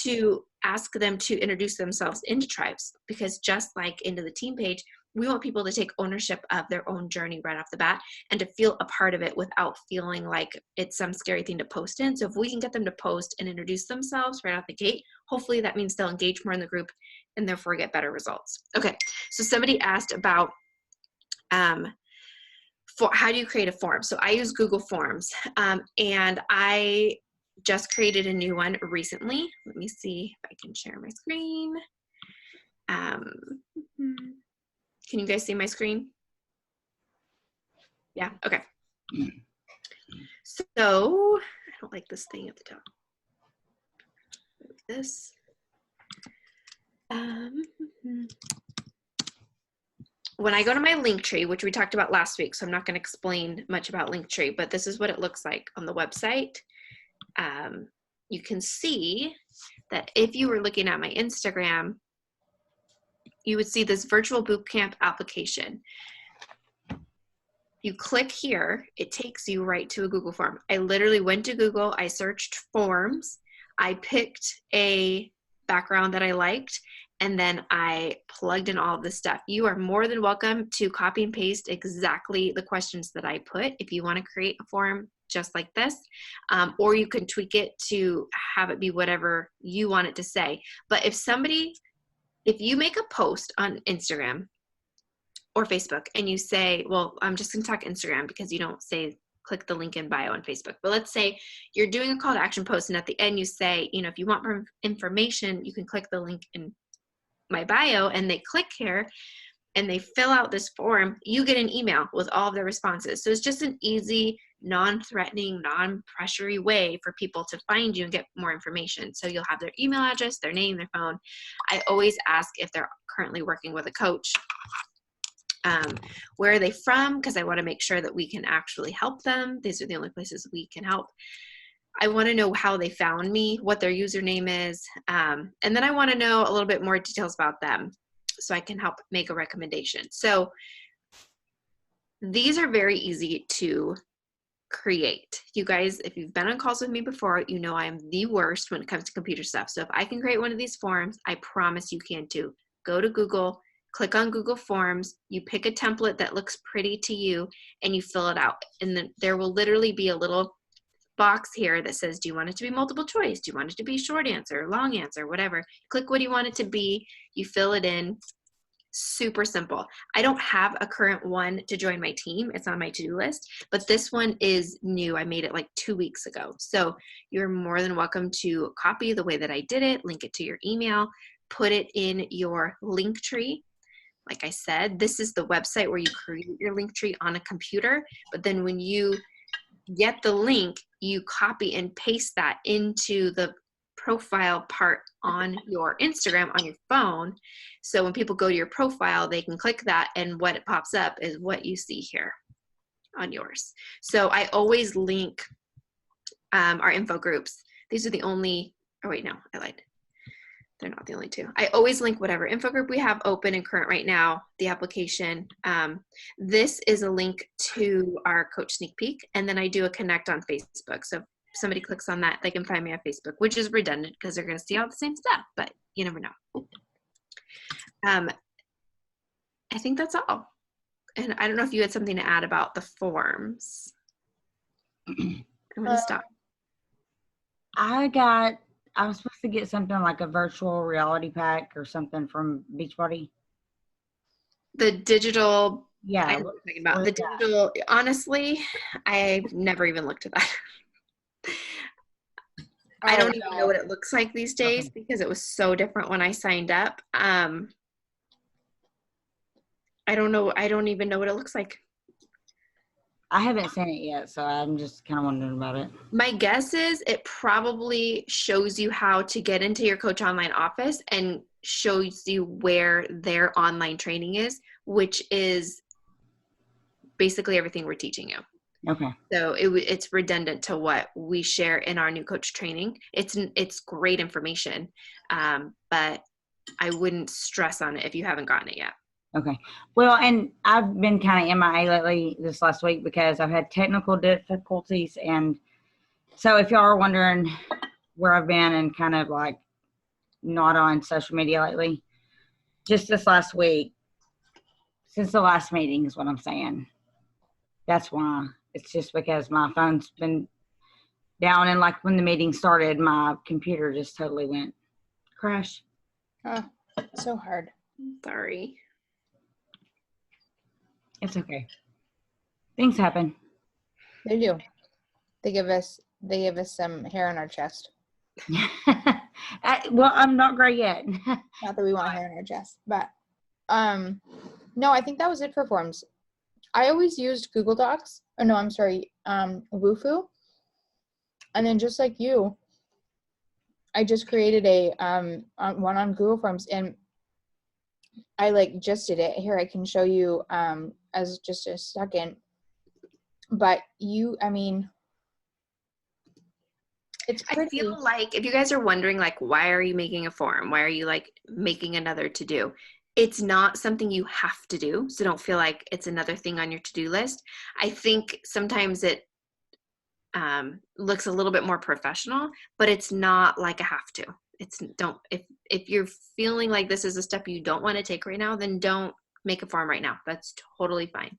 to ask them to introduce themselves into Tribes, because just like into the team page, we want people to take ownership of their own journey right off the bat and to feel a part of it without feeling like it's some scary thing to post in. So if we can get them to post and introduce themselves right out the gate, hopefully that means they'll engage more in the group and therefore get better results. Okay, so somebody asked about for how do you create a form? So I use Google Forms, and I just created a new one recently. Let me see if I can share my screen. Can you guys see my screen? Yeah, okay. So I don't like this thing at the top. This. When I go to my Linktree, which we talked about last week, so I'm not going to explain much about Linktree, but this is what it looks like on the website. You can see that if you were looking at my Instagram, you would see this virtual bootcamp application. You click here, it takes you right to a Google form. I literally went to Google, I searched forms, I picked a background that I liked, and then I plugged in all of this stuff. You are more than welcome to copy and paste exactly the questions that I put if you want to create a form just like this, or you can tweak it to have it be whatever you want it to say. But if you make a post on Instagram or Facebook and you say, well, I'm just going to talk Instagram because you don't say click the link in bio on Facebook. But let's say you're doing a call to action post and at the end you say, if you want more information, you can click the link in my bio, and they click here and they fill out this form, you get an email with all of their responses. So it's just an easy, non-threatening, non-pressury way for people to find you and get more information. So you'll have their email address, their name, their phone. I always ask if they're currently working with a coach. Where are they from? Because I want to make sure that we can actually help them. These are the only places we can help. I want to know how they found me, what their username is, and then I want to know a little bit more details about them so I can help make a recommendation. So these are very easy to create. You guys, if you've been on calls with me before, you know I am the worst when it comes to computer stuff. So if I can create one of these forms, I promise you can too. Go to Google, click on Google Forms, you pick a template that looks pretty to you, and you fill it out. And then there will literally be a little box here that says, do you want it to be multiple choice? Do you want it to be short answer, long answer, whatever? Click what you want it to be, you fill it in, super simple. I don't have a current one to join my team. It's on my to-do list, but this one is new. I made it like 2 weeks ago. So you're more than welcome to copy the way that I did it, link it to your email, put it in your link tree. Like I said, this is the website where you create your link tree on a computer, but then when you get the link, you copy and paste that into the profile part on your Instagram on your phone. So when people go to your profile, they can click that, and what it pops up is what you see here on yours. So I always link our info groups. These are the only, oh wait, no, I lied. They're not the only two. I always link whatever info group we have open and current right now, the application. This is a link to our coach sneak peek, and then I do a connect on Facebook. So if somebody clicks on that, they can find me on Facebook, which is redundant because they're going to see all the same stuff, but you never know. I think that's all. And I don't know if you had something to add about the forms. I'm going to stop. I was supposed to get something like a virtual reality pack or something from Beachbody. The digital, Yeah. I know what you're talking about. The digital, honestly, I've never even looked at that. I don't even know what it looks like these days because it was so different when I signed up. I don't know. I don't even know what it looks like. I haven't seen it yet, so I'm just kind of wondering about it. My guess is it probably shows you how to get into your Coach Online office and shows you where their online training is, which is basically everything we're teaching you. Okay. So it's redundant to what we share in our new coach training. It's great information, but I wouldn't stress on it if you haven't gotten it yet. Okay. Well, and I've been kind of MIA lately this last week because I've had technical difficulties. And so if y'all are wondering where I've been and kind of like not on social media lately, just this last week, since the last meeting is what I'm saying. That's why. It's just because my phone's been down, and like when the meeting started, my computer just totally went crash. Oh, so hard. Sorry. It's okay. Things happen. They do. They give us some hair on our chest. Well, I'm not gray yet. Not that we want hair on our chest, but no, I think that was it for forms. I always used Google Docs. Oh no, I'm sorry, Wufoo. And then just like you, I just created a one on Google Forms, and I like just did it. Here, I can show you as just a second. But I mean, it's pretty. I feel like if you guys are wondering, like, why are you making a form? Why are you like making another to do? It's not something you have to do. So don't feel like it's another thing on your to-do list. I think sometimes it looks a little bit more professional, but it's not like a have to. If you're feeling like this is a step you don't want to take right now, then don't make a form right now. That's totally fine.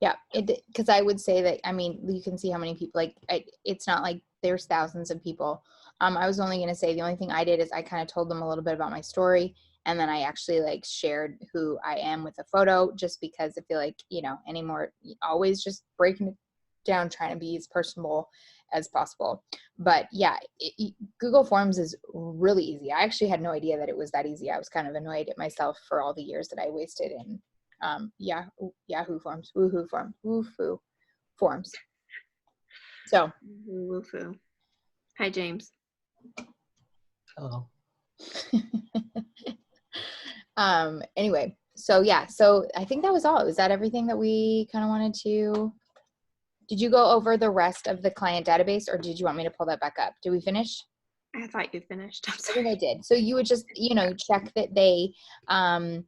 Yeah, because I would say that, I mean, you can see how many people, like, it's not like there's thousands of people. I was only going to say the only thing I did is I kind of told them a little bit about my story, and then I actually like shared who I am with a photo, just because I feel like, anymore, always just breaking it down, trying to be as personable as possible. But yeah, Google Forms is really easy. I actually had no idea that it was that easy. I was kind of annoyed at myself for all the years that I wasted in Yahoo Forms, Wufoo Forms. So, Wufoo. Hi, James. Hello. Anyway, so yeah, so I think that was all. Was that everything that we kind of wanted to? Did you go over the rest of the client database, or did you want me to pull that back up? Did we finish? I thought you finished. I'm I sorry. think I did. So you would just, check that they, that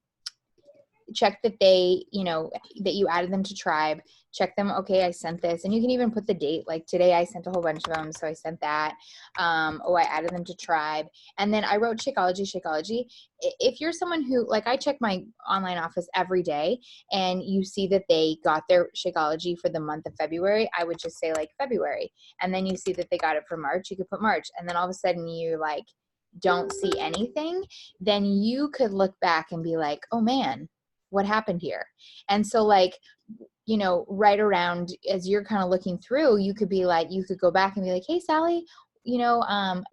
you added them to Tribe, check them. Okay, I sent this, and you can even put the date, like today I sent a whole bunch of them. So I sent that. I added them to Tribe. And then I wrote Shakeology. If you're someone who, like, I check my online office every day, and you see that they got their Shakeology for the month of February, I would just say like February. And then you see that they got it for March, you could put March. And then all of a sudden you like, don't see anything, then you could look back and be like, oh man, what happened here? And so like, you know, right around as you're kind of looking through, you could be like, you could go back and be like, hey, Sally, you know,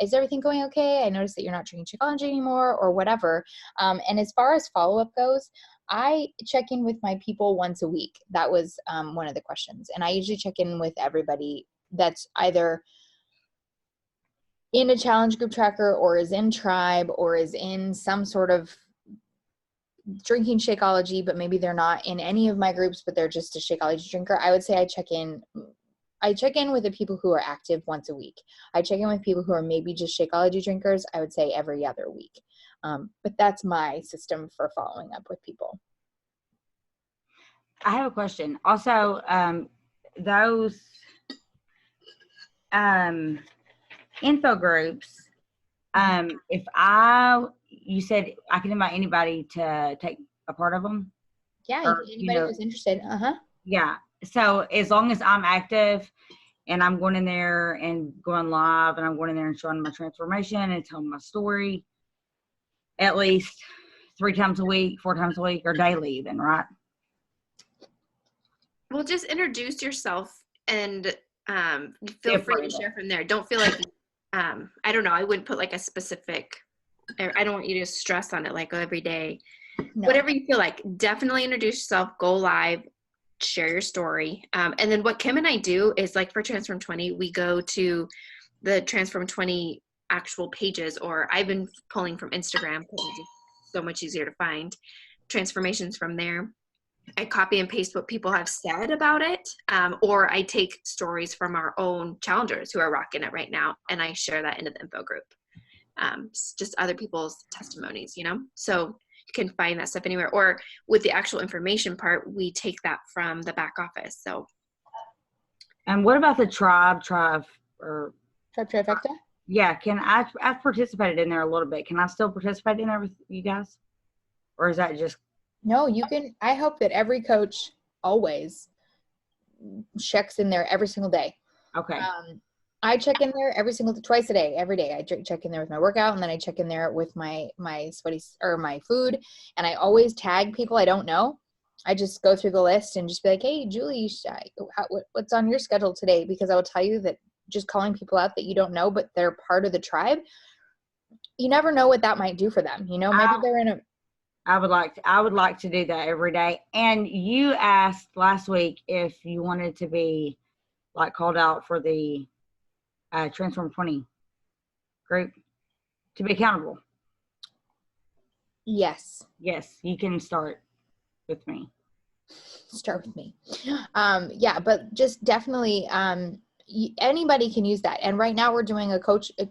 is everything going okay? I noticed that you're not drinking Shakeology anymore or whatever. And as far as follow-up goes, I check in with my people once a week. That was one of the questions. And I usually check in with everybody that's either in a challenge group tracker or is in Tribe or is in some sort of drinking Shakeology, but maybe they're not in any of my groups, but they're just a Shakeology drinker. I would say I check in with the people who are active once a week. I check in with people who are maybe just Shakeology drinkers, I would say every other week. But that's my system for following up with people. I have a question. Also, those info groups, if you said I can invite anybody to take a part of them? Yeah, Or, anybody who's interested. Yeah. So as long as I'm active and I'm going in there and going live and I'm going in there and showing my transformation and telling my story at least 3 times a week, 4 times a week, or daily even, right? Well, just introduce yourself and feel free to share from there. Don't feel like, I don't know, I wouldn't put like a specific, I don't want you to stress on it like every day. No. Whatever you feel like, definitely introduce yourself, go live, share your story. And then what Kim and I do is like for Transform 20, we go to the Transform 20 actual pages, or I've been pulling from Instagram because it's just so much easier to find transformations from there. I copy and paste what people have said about it, or I take stories from our own challengers who are rocking it right now, and I share that into the info group. Just other people's testimonies, you know? So you can find that stuff anywhere. Or with the actual information part, we take that from the back office. So. And what about the Tribe or Tribe Trifecta? Yeah, I've participated in there a little bit. Can I still participate in there with you guys? Or is that just? No, you can. I hope that every coach always checks in there every single day. Okay. I check in there twice a day, every day. I check in there with my workout, and then I check in there with my sweaty or my food. And I always tag people I don't know. I just go through the list and just be like, hey, Julie, what's on your schedule today? Because I will tell you that just calling people out that you don't know, but they're part of the tribe, you never know what that might do for them. You know, maybe they're in a. I would like to do that every day. And you asked last week if you wanted to be like called out for the Transform 20 group to be accountable. Yes, you can start with me. Yeah, but just definitely anybody can use that. And right now we're doing a coach of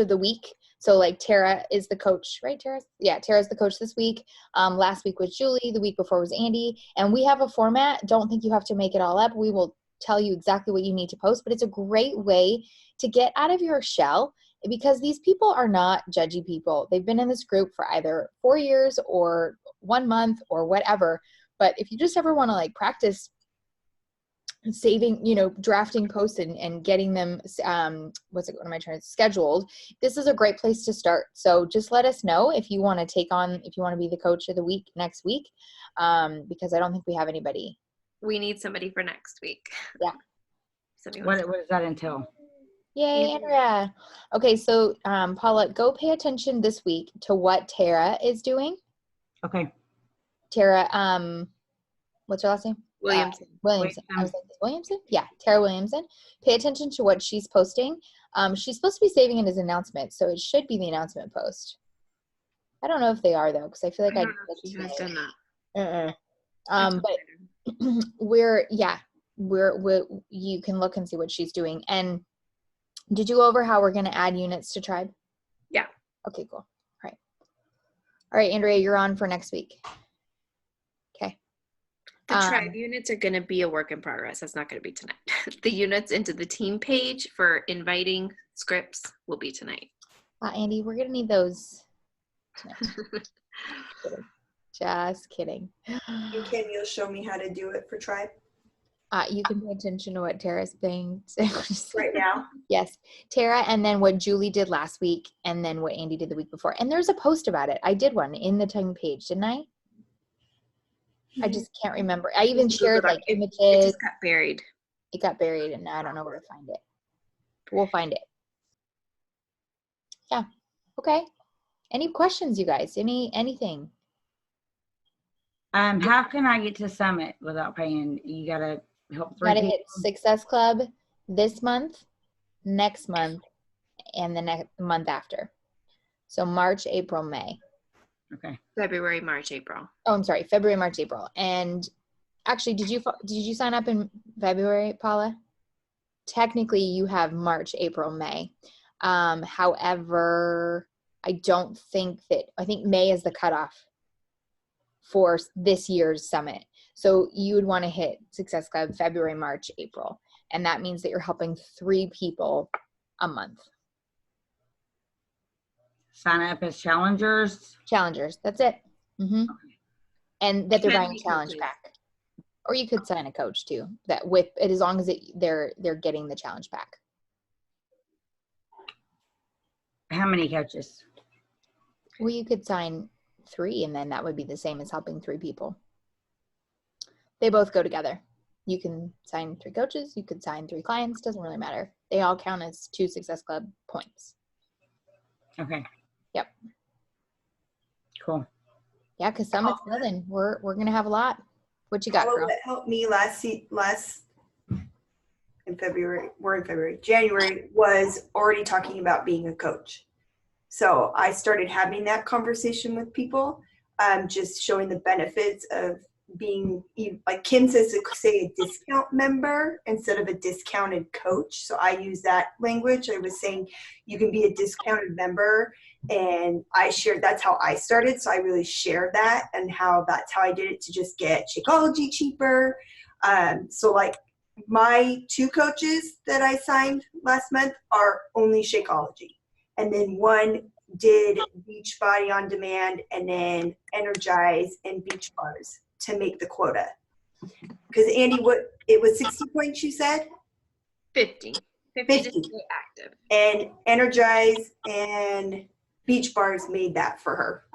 the week. So like Tara is the coach, right, Tara? Yeah, Tara's the coach this week. Last week was Julie. The week before was Andy. And we have a format. Don't think you have to make it all up. We will tell you exactly what you need to post. But it's a great way to get out of your shell, because these people are not judgy people. They've been in this group for either 4 years or 1 month or whatever. But if you just ever want to like practice saving, drafting posts and getting them, scheduled, this is a great place to start. So just let us know if you want to be the coach of the week next week, because I don't think we have anybody. We need somebody for next week. Yeah. What does that entail? Yay, Andrea. Okay, so Paula, go pay attention this week to what Tara is doing. Okay. Tara, what's her last name? Williamson. Williamson. I was like, Williamson? Yeah, Tara Williamson. Pay attention to what she's posting. She's supposed to be saving it as an announcement, so it should be the announcement post. I don't know if they are, though, because I feel like she has done that. But you can look and see what she's doing. And did you go over how we're going to add units to Tribe? Yeah. Okay, cool. All right, Andrea, you're on for next week. Okay. The Tribe units are going to be a work in progress. That's not going to be tonight. The units into the team page for inviting scripts will be tonight. Andy, we're going to need those tonight. Just kidding. And Kim, you'll show me how to do it for Tribe? You can pay attention to what Tara's saying. right now. Yes, Tara, and then what Julie did last week, and then what Andy did the week before. And there's a post about it. I did one in the Tongue page, didn't I? I just can't remember. I even shared like It images. just got buried. It got buried, and now I don't know where to find it. We'll find it. Yeah. Okay. Any questions, you guys? Anything? How can I get to Summit without paying? You gotta help three Gotta people. hit Success Club this month, next month, and the next month after. So March, April, May. Okay. February, March, April. Oh, I'm sorry, February, March, April. And actually, did you sign up in February, Paula? Technically, you have March, April, May. However, I think May is the cutoff for this year's summit. So you would want to hit Success Club February, March, April. And that means that you're helping 3 people a month. Sign up as challengers. Challengers, that's it. Mm-hmm. And that they're Can buying a be challenge coaches. pack. Or you could sign a coach too, that with it, as long as they're getting the challenge pack. How many coaches? Well, you could sign 3, and then that would be the same as helping 3 people. They both go together. You can sign 3 coaches. You could sign 3 clients. Doesn't really matter. They all count as 2 Success Club points. Okay. Yep. Cool. Yeah, because Summit's building. We're gonna have a lot. What you got, All girl? that helped me last in February, we're in February, January, was already talking about being a coach. So I started having that conversation with people, just showing the benefits of being, like Kim says, to say a discount member instead of a discounted coach. So I use that language. I was saying you can be a discounted member, and I shared, that's how I started. So I really shared that, and that's how I did it to just get Shakeology cheaper. So like my 2 coaches that I signed last month are only Shakeology. And then one did Beachbody on Demand, and then Energize and Beach Bars to make the quota. Because Andy, it was 60 points you said? 50 to 50. stay active. And Energize and Beach Bars made that for her.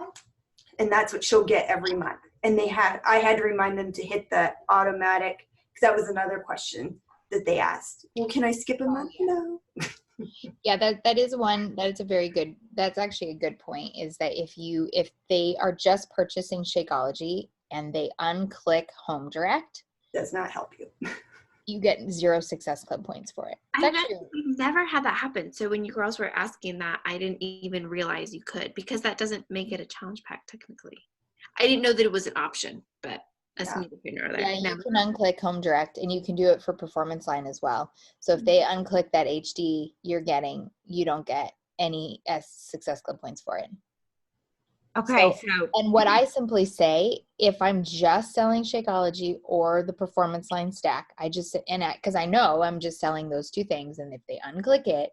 And that's what she'll get every month. And I had to remind them to hit the automatic, because that was another question that they asked. Well, can I skip a month? No. Yeah, that is one. That's actually a good point, is that if they are just purchasing Shakeology and they unclick Home Direct, Does not help you. you get 0 Success Club points for it. It's I've actually, actually never had that happen. So when you girls were asking that, I didn't even realize you could, because that doesn't make it a challenge pack technically. I didn't know that it was an option, but that's Yeah. neither here nor there. yeah, you No. can unclick Home Direct, and you can do it for Performance Line as well. So if they unclick that HD, you don't get any Success Club points for it. Okay. So- So And what I simply say, if I'm just selling Shakeology or the Performance Line stack, because I know I'm just selling those 2 things, and if they unclick it,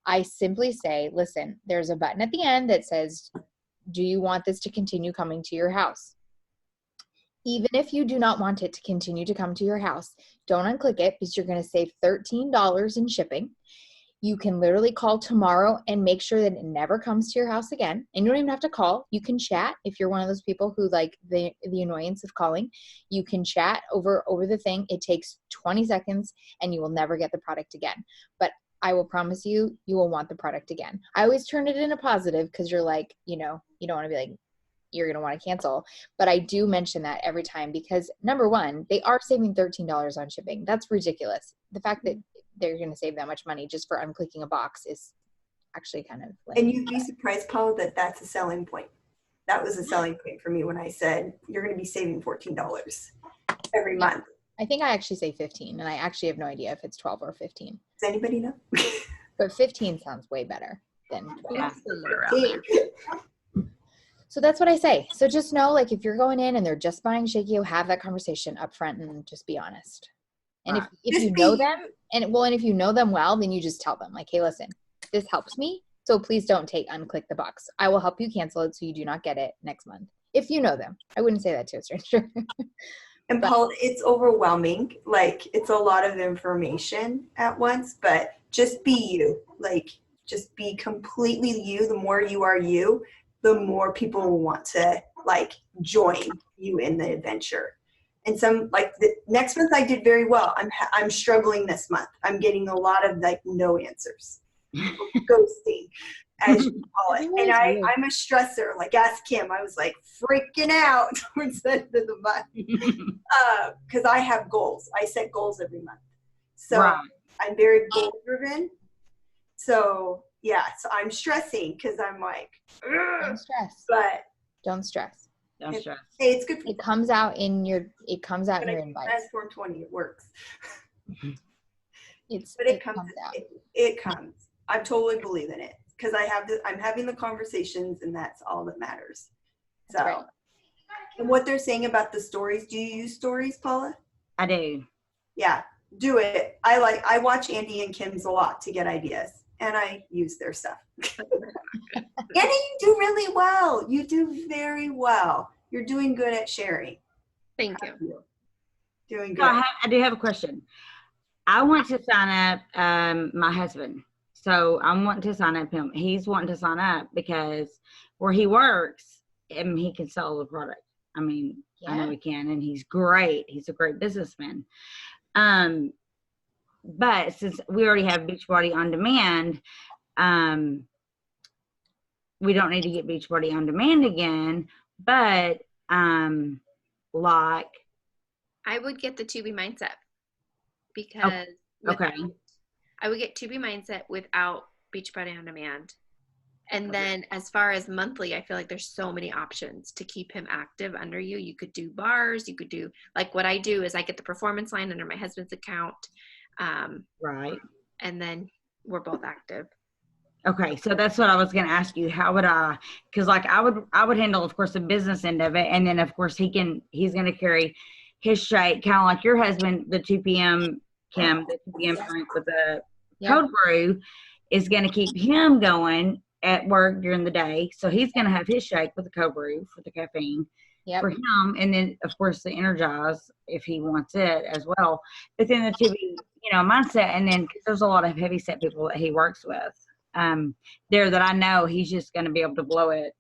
I simply say, listen, there's a button at the end that says, do you want this to continue coming to your house? Even if you do not want it to continue to come to your house, don't unclick it, because you're going to save $13 in shipping. You can literally call tomorrow and make sure that it never comes to your house again. And you don't even have to call. You can chat if you're one of those people who like the annoyance of calling. You can chat over the thing. It takes 20 seconds and you will never get the product again. But I will promise you, you will want the product again. I always turn it into positive, because you're like, you don't want to be like, you're going to want to cancel. But I do mention that every time, because number one, they are saving $13 on shipping. That's ridiculous. The fact that they're going to save that much money just for unclicking a box is actually kind of lame. And you'd be surprised, Paula, that that's a selling point. That was a selling point for me when I said you're going to be saving $14 every month. I think I actually say 15, and I actually have no idea if it's 12 or 15. Does anybody know? But 15 sounds way better than 12. Yeah. Somewhere around there. So that's what I say. So just know, like, if you're going in and they're just buying Shakio, have that conversation up front and just be honest. And if you know them, and if you know them well, then you just tell them, like, hey, listen, this helps me, so please don't unclick the box. I will help you cancel it so you do not get it next month. If you know them. I wouldn't say that to a stranger. And But- Paul, it's overwhelming. Like, it's a lot of information at once, but just be you. Like, just be completely you. The more you are you, the more people will want to, like, join you in the adventure. And some, like, the next month I did very well. I'm struggling this month. I'm getting a lot of, like, no answers. Ghosting, as you call it. And I'm a stressor. Like, ask Kim. I was, like, freaking out towards the end of the month. Because I have goals. I set goals every month. So Right. I'm very goal driven. So yeah, so I'm stressing because I'm like, don't "Ugh," stress. but Don't stress. Don't stress. hey, it's good for It comes out in your invites. Transform 20. It works. But It comes out. It comes. I totally believe in it because I'm having the conversations, and that's all that matters. So, That's right. and what they're saying about the stories, do you use stories, Paula? I do. Yeah, do it. I watch Andy and Kim's a lot to get ideas, and I use their stuff. Andy, you do really well. You do very well. You're doing good at sharing. Thank you. Doing So good. I do have a question. I want to sign up my husband. So I'm wanting to sign up him. He's wanting to sign up because where he works, he can sell the product. I mean, I know he can, and he's great. He's a great businessman. But since we already have Beachbody On Demand, we don't need to get Beachbody On Demand again. But like, I would get the Tubi Mindset because okay. I would get Tubi Mindset without Beachbody On Demand. And then as far as monthly, I feel like there's so many options to keep him active under you. You could do bars. You could do, like what I do is I get the performance line under my husband's account. Right. And then we're both active. Okay, so that's what I was going to ask you. How would I? Because like I would handle, of course, the business end of it, and then of course he's going to carry his shake, kind of like your husband. The 2 p.m. Kim, the 2 p.m. drink with the cold brew is going to keep him going at work during the day. So he's going to have his shake with the cold brew for the caffeine for him, and then of course the Energize if he wants it as well. But then the 2 mindset, and then 'cause there's a lot of heavy set people that he works with. There that I know he's just going to be able to blow it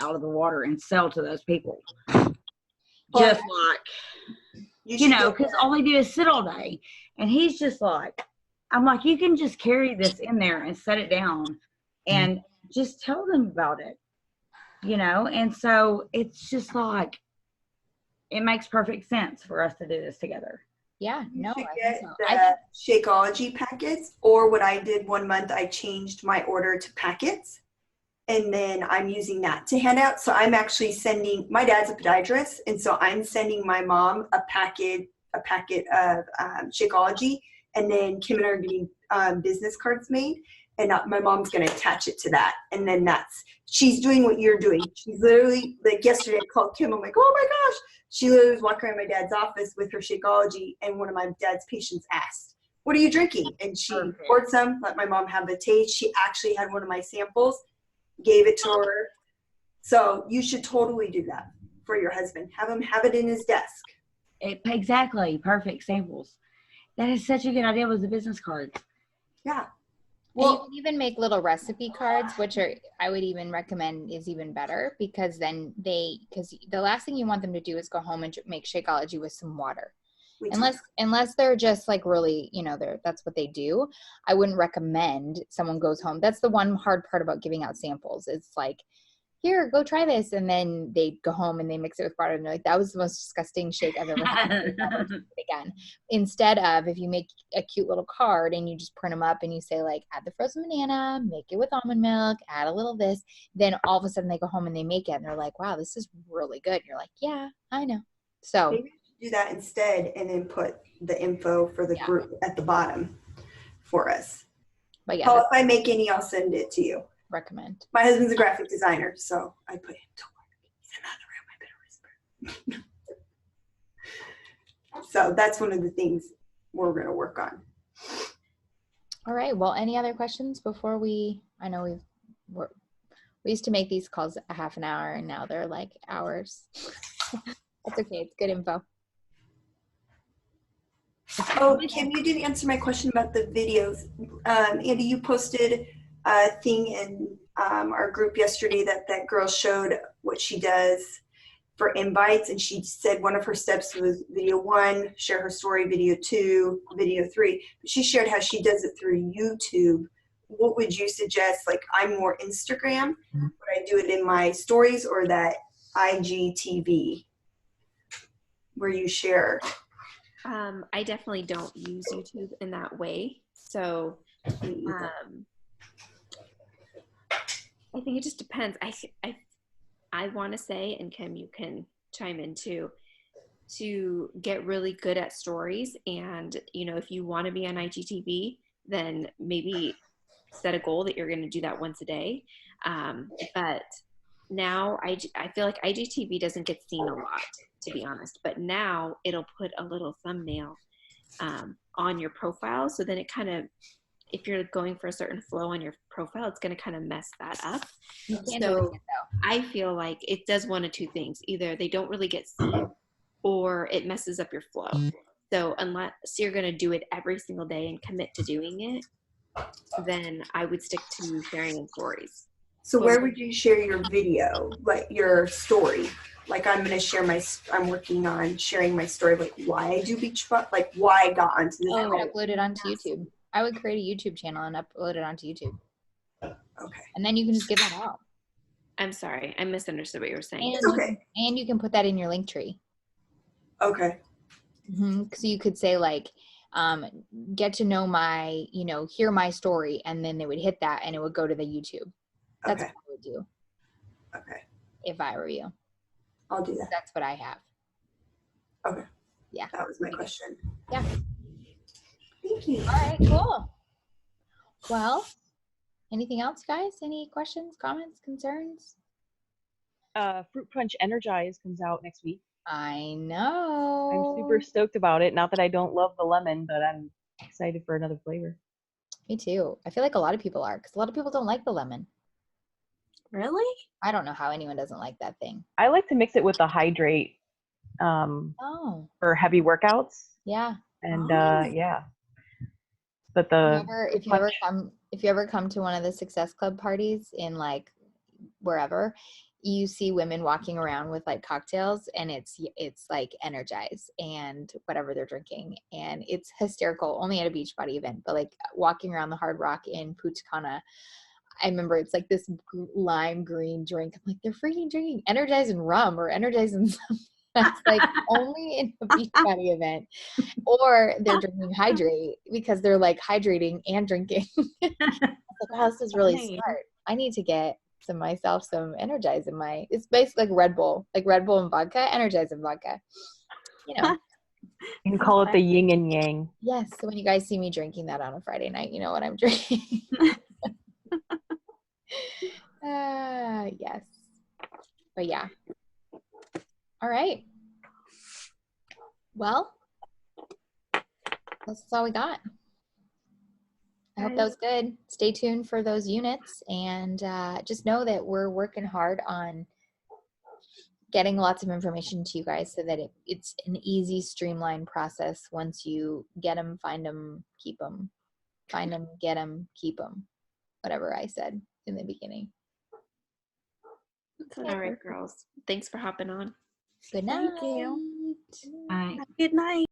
out of the water and sell to those people. Just like, because all they do is sit all day. And he's just like, I'm like, you can just carry this in there and set it down and just tell them about it, And so it's just like, it makes perfect sense for us to do this together. Yeah, You no, should I get think so. the Shakeology packets, or what I did one month, I changed my order to packets, and then I'm using that to hand out. So I'm actually sending, my dad's a podiatrist, and so I'm sending my mom a packet of Shakeology, and then Kim and I are getting business cards made, and my mom's going to attach it to that. And then she's doing what you're doing. She's literally, like yesterday I called Kim, I'm like, oh my gosh. She literally was walking around my dad's office with her Shakeology, and one of my dad's patients asked, what are you drinking? And she poured some, let my mom have the taste. She actually had one of my samples, gave it to her. So you should totally do that for your husband. Have him have it in his desk. Exactly. Perfect samples. That is such a good idea with the business cards. Yeah. Well, you can even make little recipe cards, which I would even recommend is even better, because then because the last thing you want them to do is go home and make Shakeology with some water. Unless they're just like really, that's what they do. I wouldn't recommend someone goes home. That's the one hard part about giving out samples. It's like, here, go try this. And then they go home and they mix it with water and they're like, that was the most disgusting shake I've ever had. Never do it again. Instead of, if you make a cute little card and you just print them up and you say like, add the frozen banana, make it with almond milk, add a little this, then all of a sudden they go home and they make it and they're like, wow, this is really good. And you're like, yeah, I know. So maybe do that instead and then put the info for the group at the bottom for us. But yeah, Paul, if I make any, I'll send it to you. Recommend. My husband's a graphic designer, so I put him to work. He's in the other room. I better whisper. So that's one of the things we're going to work on. All right. Well, any other questions before I know we used to make these calls a half an hour and now they're like hours. That's okay. It's good info. Oh, Kim, you didn't answer my question about the videos. Andy, you posted a thing in our group yesterday that girl showed what she does for invites, and she said one of her steps was video 1, share her story, video 2, video 3. But she shared how she does it through YouTube. What would you suggest? Like, I'm more Instagram. Would I do it in my stories or that IGTV where you share? I definitely don't use YouTube in that way. So I think it just depends. I want to say, and Kim, you can chime in too, to get really good at stories. And, if you want to be on IGTV, then maybe set a goal that you're going to do that once a day. But now I feel like IGTV doesn't get seen a lot, to be honest. But now it'll put a little thumbnail on your profile. So then it kind of, if you're going for a certain flow on your profile, it's going to kind of mess that up. You can't So delete it, though. I feel like it does one of two things. Either they don't really get seen or it messes up your flow. So unless you're going to do it every single day and commit to doing it, then I would stick to sharing in stories. So where would you share your video, like your story? Like, I'm going to share I'm working on sharing my story, like why I do Beachbody, like why I got onto this. I would upload it onto YouTube. I would create a YouTube channel and upload it onto YouTube. Okay. And then you can just give that out. I'm sorry, I misunderstood what you were saying. And, It's okay. And you can put that in your link tree. Okay. So you could say like, get to know my, hear my story, and then they would hit that and it would go to the YouTube. That's Okay. what I would do Okay. if I were you. I'll do that. That's what I have. Okay. Yeah. That was my question. Yeah. Thank you. All right, cool. Well, anything else, guys? Any questions, comments, concerns? Fruit Punch Energize comes out next week. I know. I'm super stoked about it. Not that I don't love the lemon, but I'm excited for another flavor. Me too. I feel like a lot of people are, because a lot of people don't like the lemon. Really? I don't know how anyone doesn't like that thing. I like to mix it with the hydrate Oh, for heavy workouts, yeah. and Oh. yeah. But the If you ever come to one of the Success Club parties in like wherever, you see women walking around with like cocktails, and it's like Energize and whatever they're drinking, and it's hysterical. Only at a Beachbody event, but like walking around the Hard Rock in Punta Cana, I remember it's like this lime green drink. I'm like, they're freaking drinking Energize and rum or Energize and something that's like only in a Beachbody event, or they're drinking Hydrate because they're like hydrating and drinking. I was like, wow, this is really Nice. smart. I need to get myself some Energize in my, it's basically like Red Bull and vodka, Energize and vodka. You know. you can call it the yin and yang. Yes. So when you guys see me drinking that on a Friday night, you know what I'm drinking. Yes. But yeah. All right. Well, that's all we got. I hope that was good. Stay tuned for those units, and just know that we're working hard on getting lots of information to you guys so that it's an easy, streamlined process. Once you get them, find them, keep them. Find them, get them, keep them. Whatever I said in the beginning. All right, girls. Thanks for hopping on. Good night. All right. Good night.